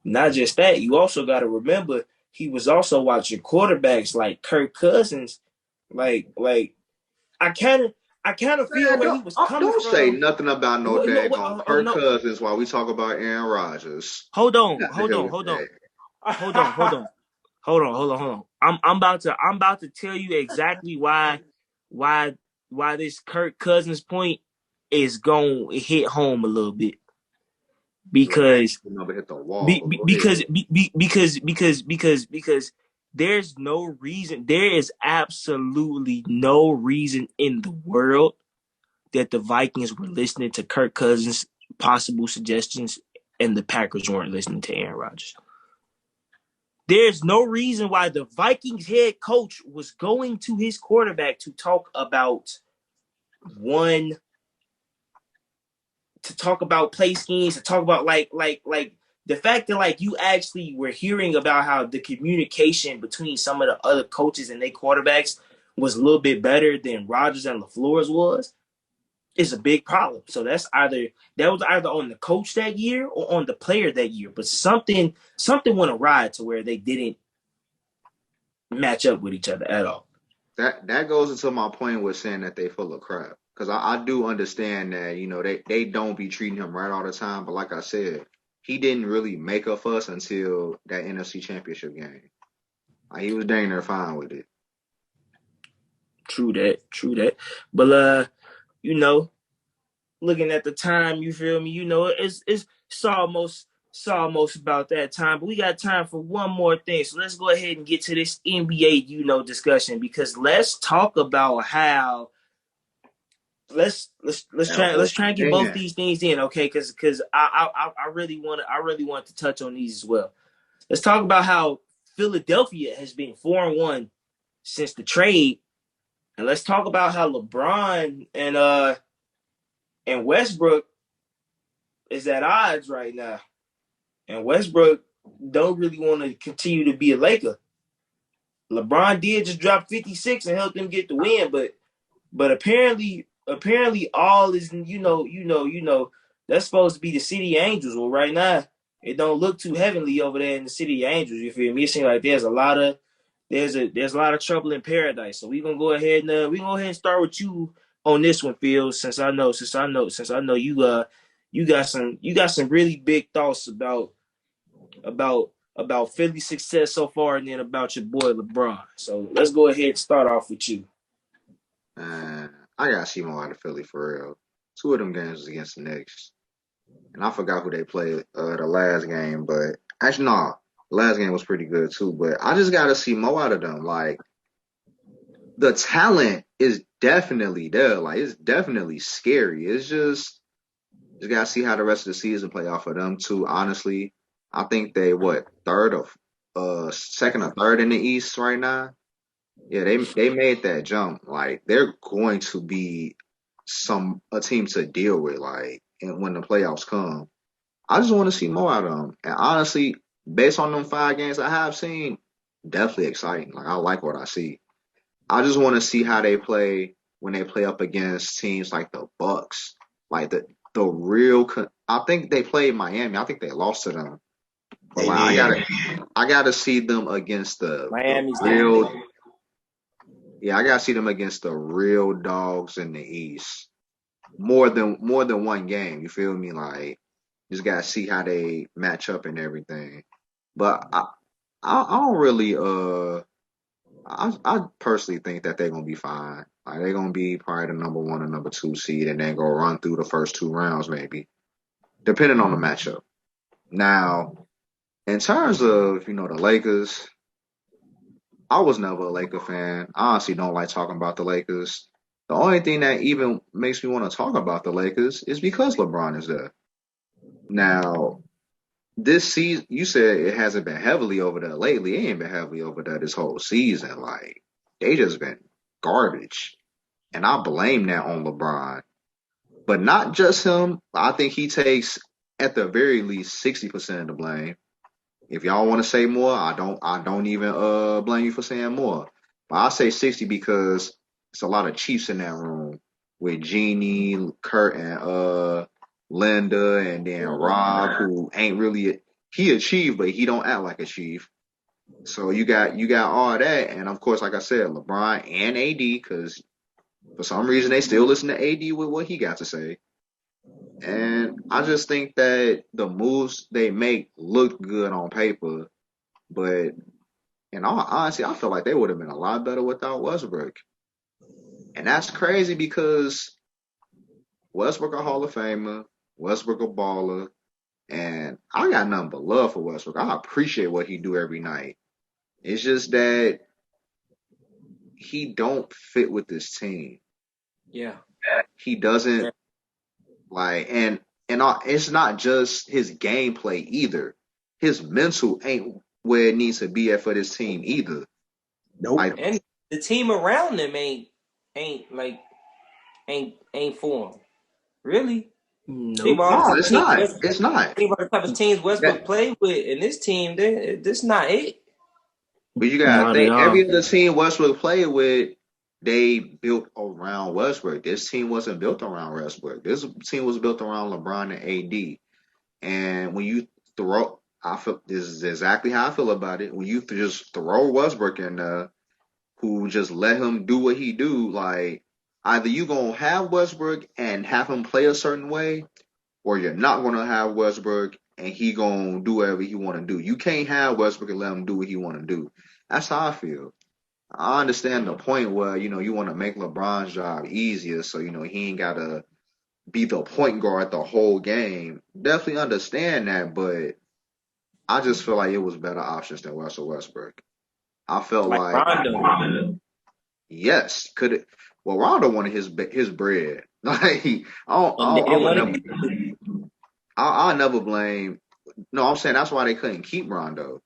Not just that, you also got to remember he was also watching quarterbacks like Kirk Cousins. Like I kind of I kind of feel Man, where he was coming don't say from. nothing about no No, daggone Kirk no. Cousins while we talk about Aaron Rodgers. Hold on, What the hold hell on, is hold on, that? hold on, hold on, hold on, hold on, hold on. I'm about to tell you exactly why why this Kirk Cousins point is going to hit home a little bit Look, man, because you never hit the wall, but go ahead. because there's no reason, there is absolutely no reason in the world that the Vikings were listening to Kirk Cousins' possible suggestions and the Packers weren't listening to Aaron Rodgers. There's no reason why the Vikings head coach was going to his quarterback to talk about one, to talk about play schemes, to talk about like the fact that like you actually were hearing about how the communication between some of the other coaches and their quarterbacks was a little bit better than Rodgers and LaFleur's was is a big problem. So that was either on the coach that year or on the player that year. But something went awry to where they didn't match up with each other at all. That goes into my point with saying that they full of crap. Because I do understand that, they don't be treating him right all the time. But like I said, he didn't really make a fuss until that NFC Championship game. Like, he was dang near fine with it. True that. But looking at the time, you feel me? It's almost about that time. But we got time for one more thing. So let's go ahead and get to this NBA, discussion because let's talk about how That whole let's try and get both man. these things in, okay? Because I really want to touch on these as well. Let's talk about how Philadelphia has been 4-1 since the trade, and let's talk about how LeBron and Westbrook is at odds right now. And Westbrook don't really want to continue to be a Laker. LeBron did just drop 56 and help them get the win, but apparently all is that's supposed to be the City Angels. Well, right now it don't look too heavenly over there in the City Angels. You feel me? It seems like there's a lot of trouble in paradise. So we gonna go ahead and start with you on this one, Phil. Since I know you got some really big thoughts about Philly's success so far, and then about your boy LeBron. So let's go ahead and start off with you. I got to see more out of Philly for real. Two of them games was against the Knicks. And I forgot who they played the last game, but actually, no, the last game was pretty good too. But I just got to see more out of them. Like, the talent is definitely there. Like, it's definitely scary. It's just got to see how the rest of the season play off of them too. Honestly, I think they second or third in the East right now. Yeah, they made that jump. Like, they're going to be a team to deal with. Like, and when the playoffs come, I just want to see more out of them. And honestly, based on them 5 games I have seen, definitely exciting. Like, I like what I see. I just want to see how they play when they play up against teams like the Bucks, like the real. I think they played Miami. I think they lost to them. But like, I gotta see them against the Miami's real. down. Yeah, I gotta see them against the real dogs in the East. More than one game. You feel me? Like, just gotta see how they match up and everything. But I don't really I personally think that they're gonna be fine. Like, they're gonna be probably the number 1 or number 2 seed, and then go run through the first 2 rounds, maybe, depending on the matchup. Now, in terms of the Lakers, I was never a Laker fan. I honestly don't like talking about the Lakers. The only thing that even makes me want to talk about the Lakers is because LeBron is there. Now, this season, you said it hasn't been heavily over there lately. It ain't been heavily over there this whole season. Like, they just been garbage. And I blame that on LeBron. But not just him. I think he takes, at the very least, 60% of the blame. If y'all want to say more, I don't even blame you for saying more. But I say 60 because it's a lot of Chiefs in that room with Jeannie, Kurt, and Linda, and then Rob, who ain't really he achieved, but he don't act like a chief. So you got all that, and of course, like I said, LeBron and AD, because For some reason, they still listen to AD with what he got to say. And I just think that the moves they make look good on paper, but in all honesty, I feel like they would have been a lot better without Westbrook. And that's crazy because Westbrook a Hall of Famer, Westbrook a baller, and I got nothing but love for Westbrook. I appreciate what he do every night. It's just that he don't fit with this team. Yeah. He doesn't like, it's not just his gameplay either. His mental ain't where it needs to be at for this team either. Nope. Like, And the team around them ain't for him. Really? Think Nope. about all the it's type of not. teams It's not. think about the type of teams Westbrook That, played with, and this team, this not it. but you gotta Not at think all. every other team Westbrook played with, they built around Westbrook. This team wasn't built around Westbrook. This team was built around LeBron and AD. And when you throw, I feel this is exactly how I feel about it. When you just throw Westbrook in there, who just let him do what he do, like either you gonna have Westbrook and have him play a certain way, or you're not gonna have Westbrook and he gonna do whatever he wanna do. You can't have Westbrook and let him do what he wanna do. That's how I feel. I understand the point where, you want to make LeBron's job easier so, he ain't gotta be the point guard the whole game. Definitely understand that, but I just feel like it was better options than Russell Westbrook. I felt Like like Rondo. yes, could it? Well, Rondo wanted his bread. Like And they I didn't would want never, to I never blame. No, I'm saying that's why they couldn't keep Rondo.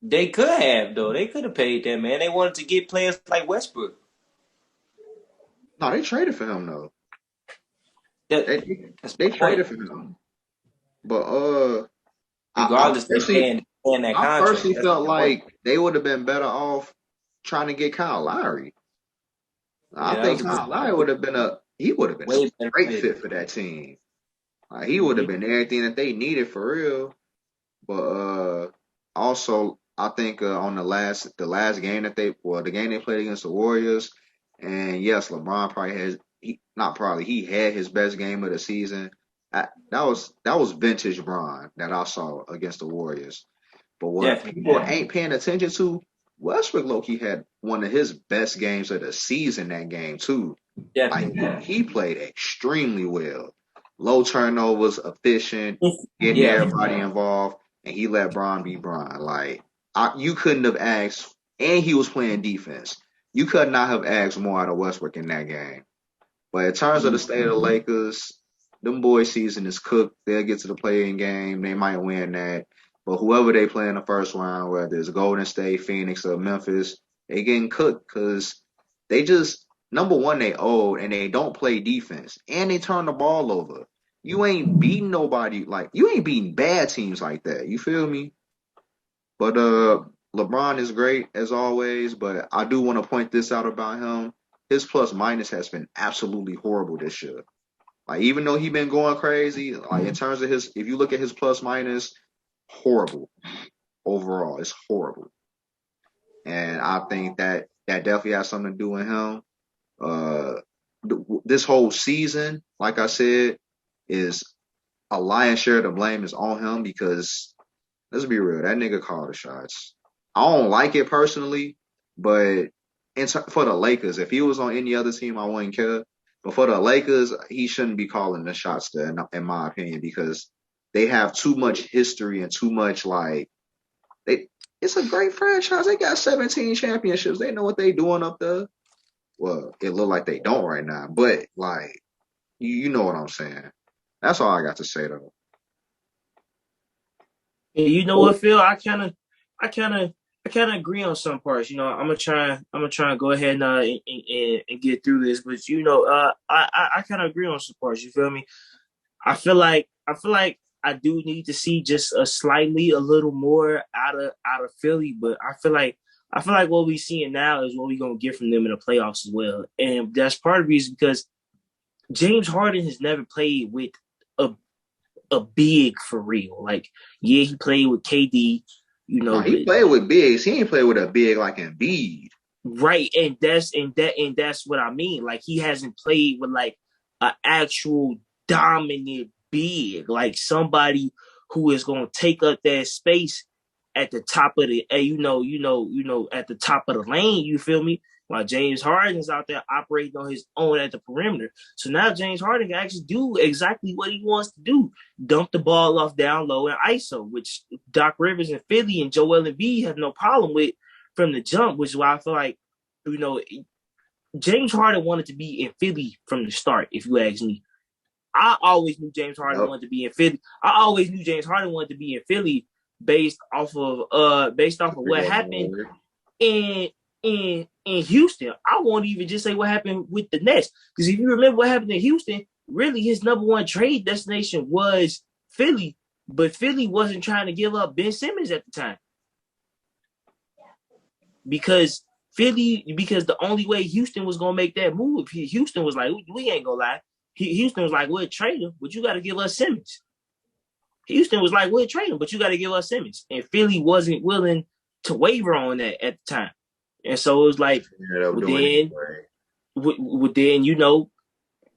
they could have though. They could have paid that man. They wanted to get players like Westbrook. No, they traded for him though. That They that's they my point. traded for him, but I Regardless, they personally paying that I contract. personally That's felt my point. like they would have been better off trying to get Kyle Lowry. I Yeah, that think was a Kyle Lowry would have been he would have been a way better great fit. fit for that team. Like, he would Mm-hmm. have been everything that they needed for real. But also I think on the last game the game they played against the Warriors, and yes, LeBron probably he had his best game of the season. That was vintage Bron that I saw against the Warriors. But what Definitely. people ain't paying attention to, Westbrook Loki had one of his best games of the season that game too. Like Definitely. he played extremely well. Low turnovers, efficient, getting Yeah. everybody involved, and he let Bron be Bron. Like you couldn't have asked, and he was playing defense. You could not have asked more out of Westbrook in that game. But in terms of the state of the Lakers, them boys' season is cooked. They'll get to the play-in game. They might win that. But whoever they play in the first round, whether it's Golden State, Phoenix, or Memphis, they getting cooked because they just number one, they old and they don't play defense. And they turn the ball over. You ain't beating nobody you ain't beating bad teams like that. You feel me? But LeBron is great as always, but I do want to point this out about him. His plus minus has been absolutely horrible this year. Like even though he's been going crazy, like in terms of if you look at his plus minus, horrible overall. It's horrible, and I think that definitely has something to do with him. Uh, this whole season, like I said, is a lion's share of the blame is on him because let's be real, that nigga called the shots. I don't like it personally, but for the Lakers, if he was on any other team, I wouldn't care. But for the Lakers, he shouldn't be calling the shots there, in my opinion, because they have too much history and too much they. It's a great franchise. They got 17 championships. They know what they doing up there. Well, it look like they don't right now, but you know what I'm saying. That's all I got to say though. And you know what, Phil? I kind of, I kind of agree on some parts. I'm gonna try and go ahead and get through this. But I kind of agree on some parts. You feel me? I feel like I do need to see just a little more out of Philly. But I feel like what we seeing now is what we gonna get from them in the playoffs as well. And that's part of the reason because James Harden has never played with a big for real. Like, yeah, he played with KD, No, he but played with bigs. He ain't played with a big like Embiid. Right, and that's what I mean. Like he hasn't played with like an actual dominant big, like somebody who is going to take up that space at the top of the, at the top of the lane. You feel me? While James Harden's out there operating on his own at the perimeter. So now James Harden can actually do exactly what he wants to do: dump the ball off down low and ISO, which Doc Rivers and Philly and Joel Embiid have no problem with from the jump, which is why I feel like, you know, James Harden wanted to be in Philly from the start, if you ask me. I always knew James Harden wanted to be in Philly. I always knew James Harden wanted to be in Philly based off of what happened in Houston. I won't even just say what happened with the Nets. Because if you remember what happened in Houston, really his number one trade destination was Philly, but Philly wasn't trying to give up Ben Simmons at the time. Because the only way Houston was gonna make that move, Houston was like, we ain't gonna lie. Houston was like, we'll trade him, but you got to give us Simmons. Houston was like, we'll trade him, but you got to give us Simmons. And Philly wasn't willing to waver on that at the time. And so it was like, then,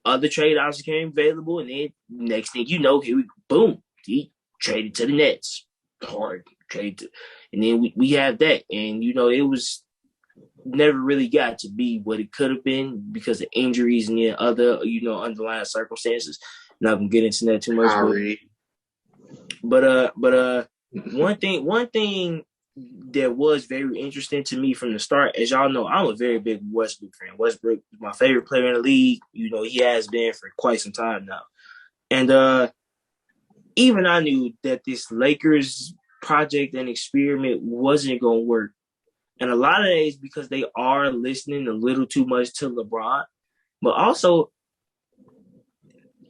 other trade options became available. And then next thing you know, boom, he traded to the Nets. Hard trade. And then we have that. And, it was never really got to be what it could have been because of injuries and then other, underlying circumstances. Not gonna get into that too much. But one thing that was very interesting to me from the start, as y'all know, I'm a very big Westbrook fan. Westbrook is my favorite player in the league. He has been for quite some time now. And even I knew that this Lakers project and experiment wasn't gonna work. And a lot of that is because they are listening a little too much to LeBron. But also,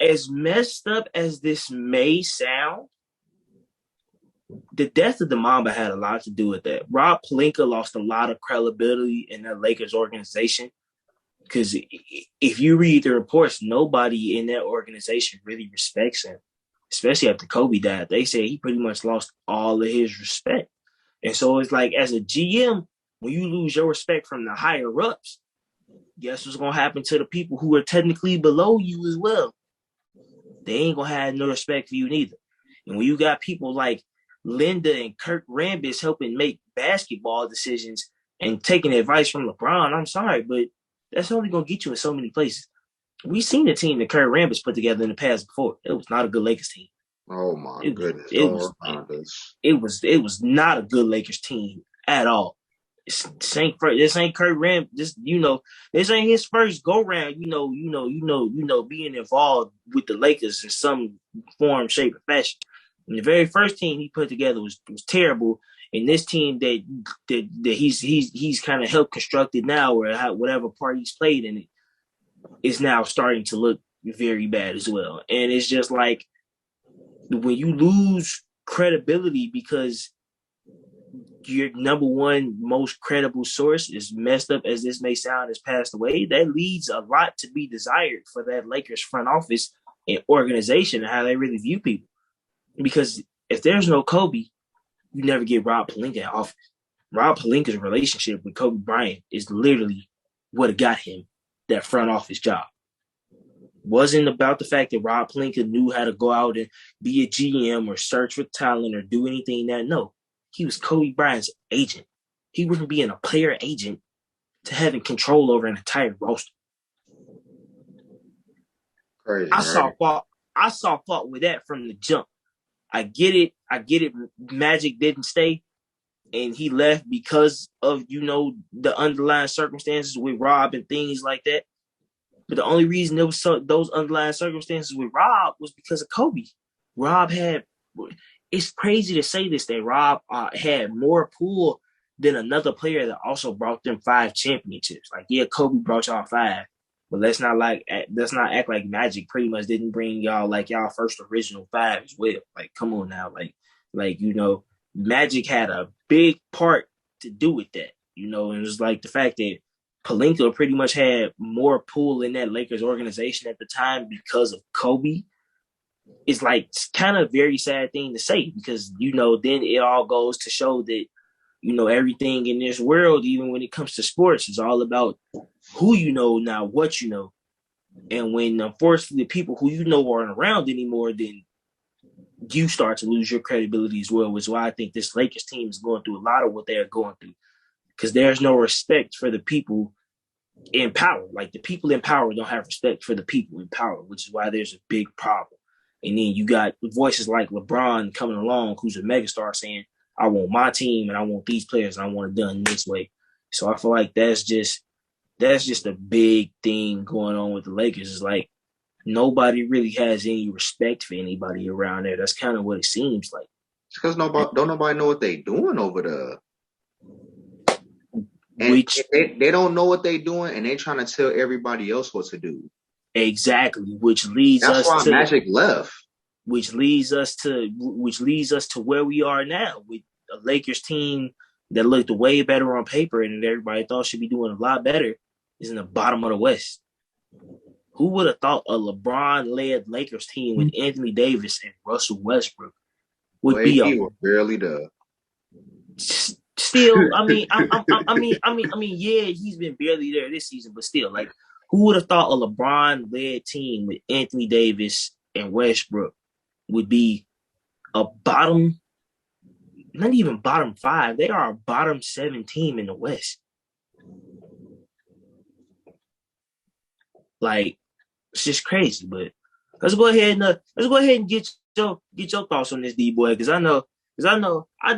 as messed up as this may sound, the death of the Mamba had a lot to do with that. Rob Pelinka lost a lot of credibility in the Lakers organization because if you read the reports, nobody in that organization really respects him, especially after Kobe died. They say he pretty much lost all of his respect. And so it's like, as a GM, when you lose your respect from the higher ups, guess what's going to happen to the people who are technically below you as well? They ain't going to have no respect for you neither. And when you got people like Linda and Kirk Rambis helping make basketball decisions and taking advice from LeBron, I'm sorry, but that's only going to get you in so many places. We've seen the team that Kirk Rambis put together in the past before. It was not a good Lakers team. Oh my goodness! It was not a good Lakers team at all. This ain't Kirk Rambis. This ain't his first go round. Being involved with the Lakers in some form, shape, or fashion. And the very first team he put together was terrible. And this team that he's kind of helped constructed now, or whatever part he's played in it, is now starting to look very bad as well. And it's just like, when you lose credibility because your number one most credible source, is messed up as this may sound, has passed away, that leaves a lot to be desired for that Lakers front office and organization and how they really view people. Because if there's no Kobe, you never get Rob Pelinka in office. Rob Pelinka's relationship with Kobe Bryant is literally what got him that front office job. Wasn't about the fact that Rob Pelinka knew how to go out and be a GM or search for talent or do anything that. No, he was Kobe Bryant's agent. He wouldn't be a player agent to having control over an entire roster. Crazy, I saw fault with that from the jump. I get it. Magic didn't stay, and he left because of the underlying circumstances with Rob and things like that. But the only reason there was those underlying circumstances with Rob was because of Kobe. Rob had, it's crazy to say this, that Rob had more pull than another player that also brought them 5 championships. Like, yeah, Kobe brought y'all 5, but let's not act like Magic pretty much didn't bring y'all like y'all first original 5 as well. Like, come on now, Magic had a big part to do with that. And it was like the fact that Pelinka pretty much had more pull in that Lakers organization at the time because of Kobe. It's like, it's kind of a very sad thing to say because, then it all goes to show that, everything in this world, even when it comes to sports, is all about who you know, not what you know. And when, unfortunately, the people who you know aren't around anymore, then you start to lose your credibility as well, which is why I think this Lakers team is going through a lot of what they're going through. Because there's no respect for the people in power. Like, the people in power don't have respect for the people in power, which is why there's a big problem. And then you got voices like LeBron coming along, who's a megastar, saying, I want my team and I want these players and I want it done this way. So I feel like that's just a big thing going on with the Lakers. It's like nobody really has any respect for anybody around there. That's kind of what it seems like. It's because don't nobody know what they doing over there. And Which they don't know what they doing, and they trying to tell everybody else what to do. exactly, which leads That's us why to Magic left. which leads us to where we are now with a Lakers team that looked way better on paper and everybody thought should be doing a lot better is in the bottom of the West. Who would have thought a LeBron-led Lakers team with Anthony Davis and Russell Westbrook would be he was barely there. Still, yeah, he's been barely there this season, but still, like, who would have thought a LeBron-led team with Anthony Davis and Westbrook would be a bottom, not even bottom 5, they are a bottom 7 team in the West. Like, it's just crazy. But let's go ahead and get your thoughts on this, D-boy, because I know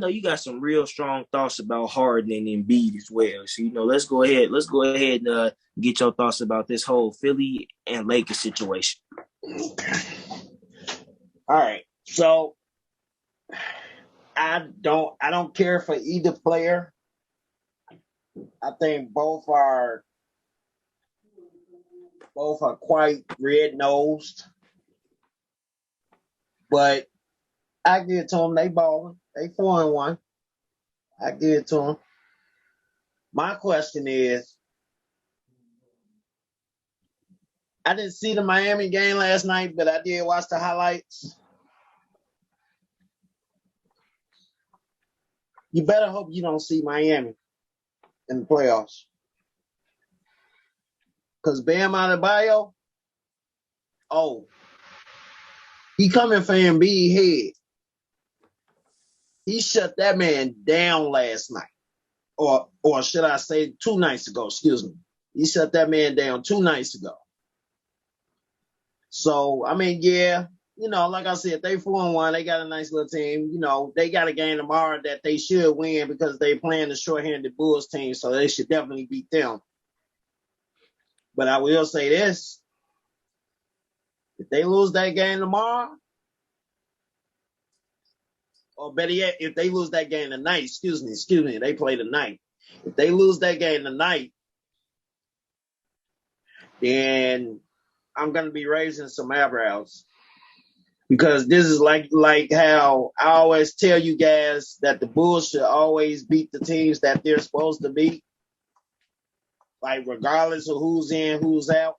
you got some real strong thoughts about Harden and Embiid as well. So let's go ahead and get your thoughts about this whole Philly and Lakers situation. Okay. All right. So I don't care for either player. I think both are quite red-nosed. But I give it to them. They balling. They 4-1. I give it to them. My question is, I didn't see the Miami game last night, but I did watch the highlights. You better hope you don't see Miami in the playoffs. Because Bam Adebayo, he coming for Embiid head. He shut that man down last night. Or should I say 2 nights ago, excuse me. He shut that man down 2 nights ago. So, yeah, like I said, they 4-1. They got a nice little team. They got a game tomorrow that they should win because they playing the shorthanded Bulls team, so they should definitely beat them. But I will say this. If they lose that game tomorrow, or better yet, if they lose that game tonight, excuse me, they play tonight. If they lose that game tonight, then I'm going to be raising some eyebrows. Because this is like how I always tell you guys that the Bulls should always beat the teams that they're supposed to beat. Like, regardless of who's in, who's out.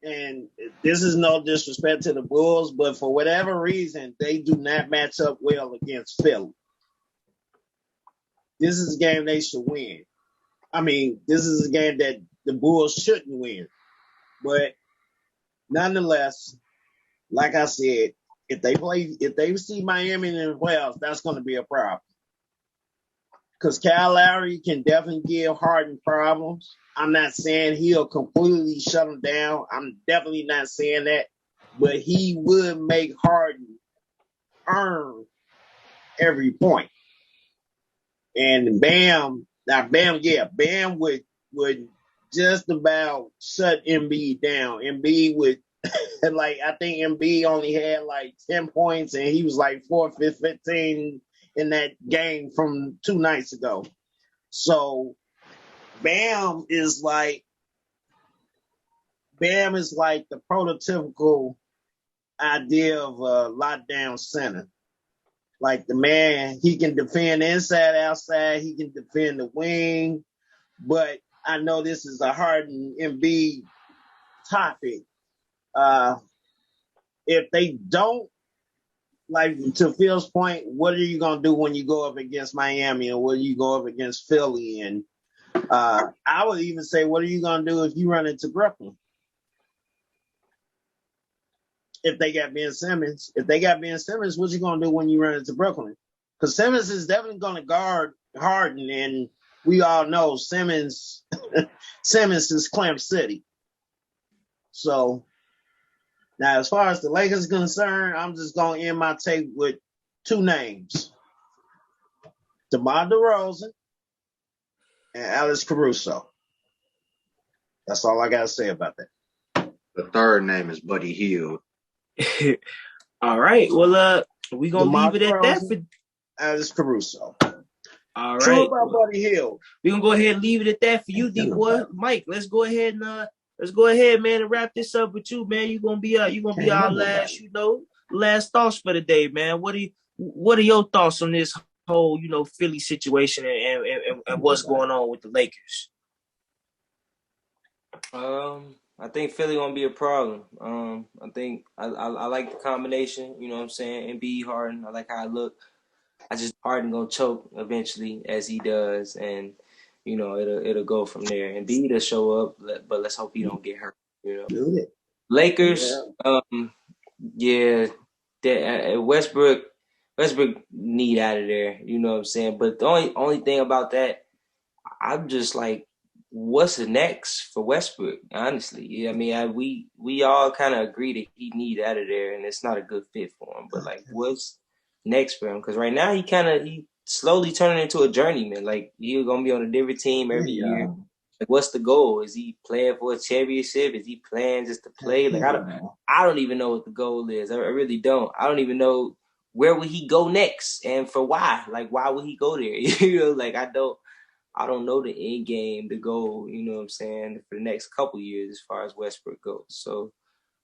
And this is no disrespect to the Bulls, but for whatever reason, they do not match up well against Philly. This is a game they should win. This is a game that the Bulls shouldn't win. But nonetheless, like I said, if they see Miami in the playoffs, that's going to be a problem. Because Kyle Lowry can definitely give Harden problems. I'm not saying he'll completely shut him down. I'm definitely not saying that. But he would make Harden earn every point. And Bam would just about shut Embiid down. Embiid would, I think Embiid only had 10 points and he was 4 for 15 in that game from 2 nights ago. So Bam is like the prototypical idea of a lockdown center. Like, the man, he can defend inside, outside, he can defend the wing. But I know this is a Harden Embiid topic. If they don't like to Phil's point, what are you gonna do when you go up against Miami, or when you go up against Philly? And I would even say, what are you gonna do if you run into Brooklyn? If they got Ben Simmons, what you gonna do when you run into Brooklyn? Because Simmons is definitely gonna guard Harden, and we all know Simmons is Clamp City. So now, as far as the Lakers are concerned, I'm just gonna end my take with two names: DeMar DeRozan and Alex Caruso. That's all I gotta say about that. The third name is Buddy Hield. All right. Well, we gonna DeMar leave it at that. DeRozan, Alex Caruso. All True right. about Buddy Hield. We gonna go ahead and leave it at that for you, D boy. Mike, let's go ahead, man, and wrap this up with you, man. You're gonna be our last thoughts for the day, man. What are your thoughts on this whole, Philly situation and what's going on with the Lakers? I think Philly gonna be a problem. I think I like the combination. You know what I'm saying? Embiid, Harden. I like how it look. I just Harden gonna choke eventually as he does, and it'll go from there. Embiid will show up, but let's hope he don't get hurt. Lakers. Yeah. Westbrook need out of there. You know what I'm saying? But the only thing about that, I'm just like, what's the next for Westbrook? Honestly, I mean, we all kind of agree that he need out of there, and it's not a good fit for him. But like, what's next for him? Because right now he slowly turning into a journeyman. Like, he's gonna be on a different team every year. Like, what's the goal? Is he playing for a championship? Is he playing just to play? Like, I don't even know what the goal is. I really don't. I don't even know where would he go next and for why. Like, why would he go there? Like, I don't know the end game, the goal, you know what I'm saying, for the next couple years as far as Westbrook goes. So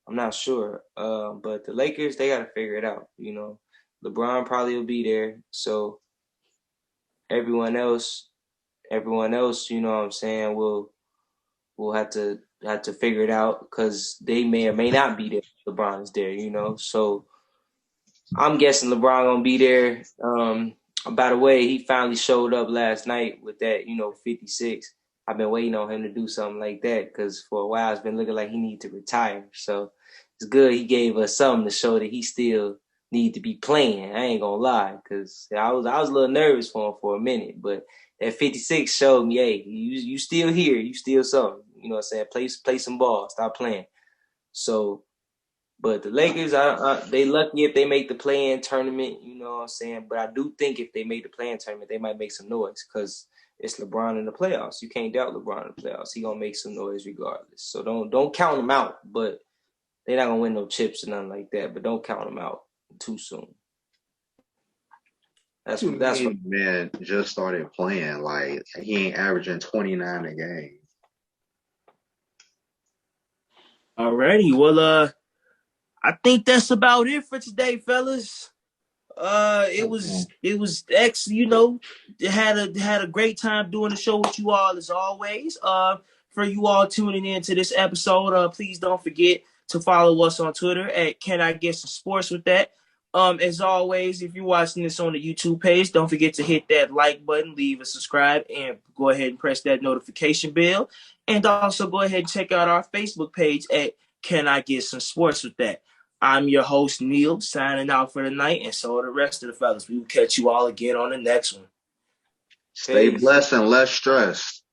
I'm not sure. But the Lakers, they got to figure it out. LeBron probably will be there. So everyone else, you know what I'm saying, will have to figure it out because they may or may not be there. LeBron is there, So I'm guessing LeBron gonna be there. By the way, he finally showed up last night with that, 56. I've been waiting on him to do something like that because for a while it's been looking like he needs to retire. So it's good he gave us something to show that he still need to be playing. I ain't gonna lie, because I was a little nervous for him for a minute, but that 56 showed me, hey, you still here, you still something. You know what I'm saying? Play some ball, stop playing. So. But the Lakers, they lucky if they make the play-in tournament, you know what I'm saying? But I do think if they make the play-in tournament, they might make some noise because it's LeBron in the playoffs. You can't doubt LeBron in the playoffs. He gonna make some noise regardless. So don't count him out. But they're not gonna win no chips or nothing like that. But don't count him out too soon. That's what man just started playing. Like, he ain't averaging 29 a game. Alrighty, well, I think that's about it for today, fellas. It was excellent. Had a great time doing the show with you all as always. For you all tuning in to this episode, please don't forget to follow us on Twitter at Can I Get Some Sports with that. As always, if you're watching this on the YouTube page, don't forget to hit that like button, leave a subscribe, and go ahead and press that notification bell. And also go ahead and check out our Facebook page at Can I Get Some Sports with that. I'm your host, Neil, signing out for the night, and so are the rest of the fellas. We will catch you all again on the next one. Stay blessed and less stressed.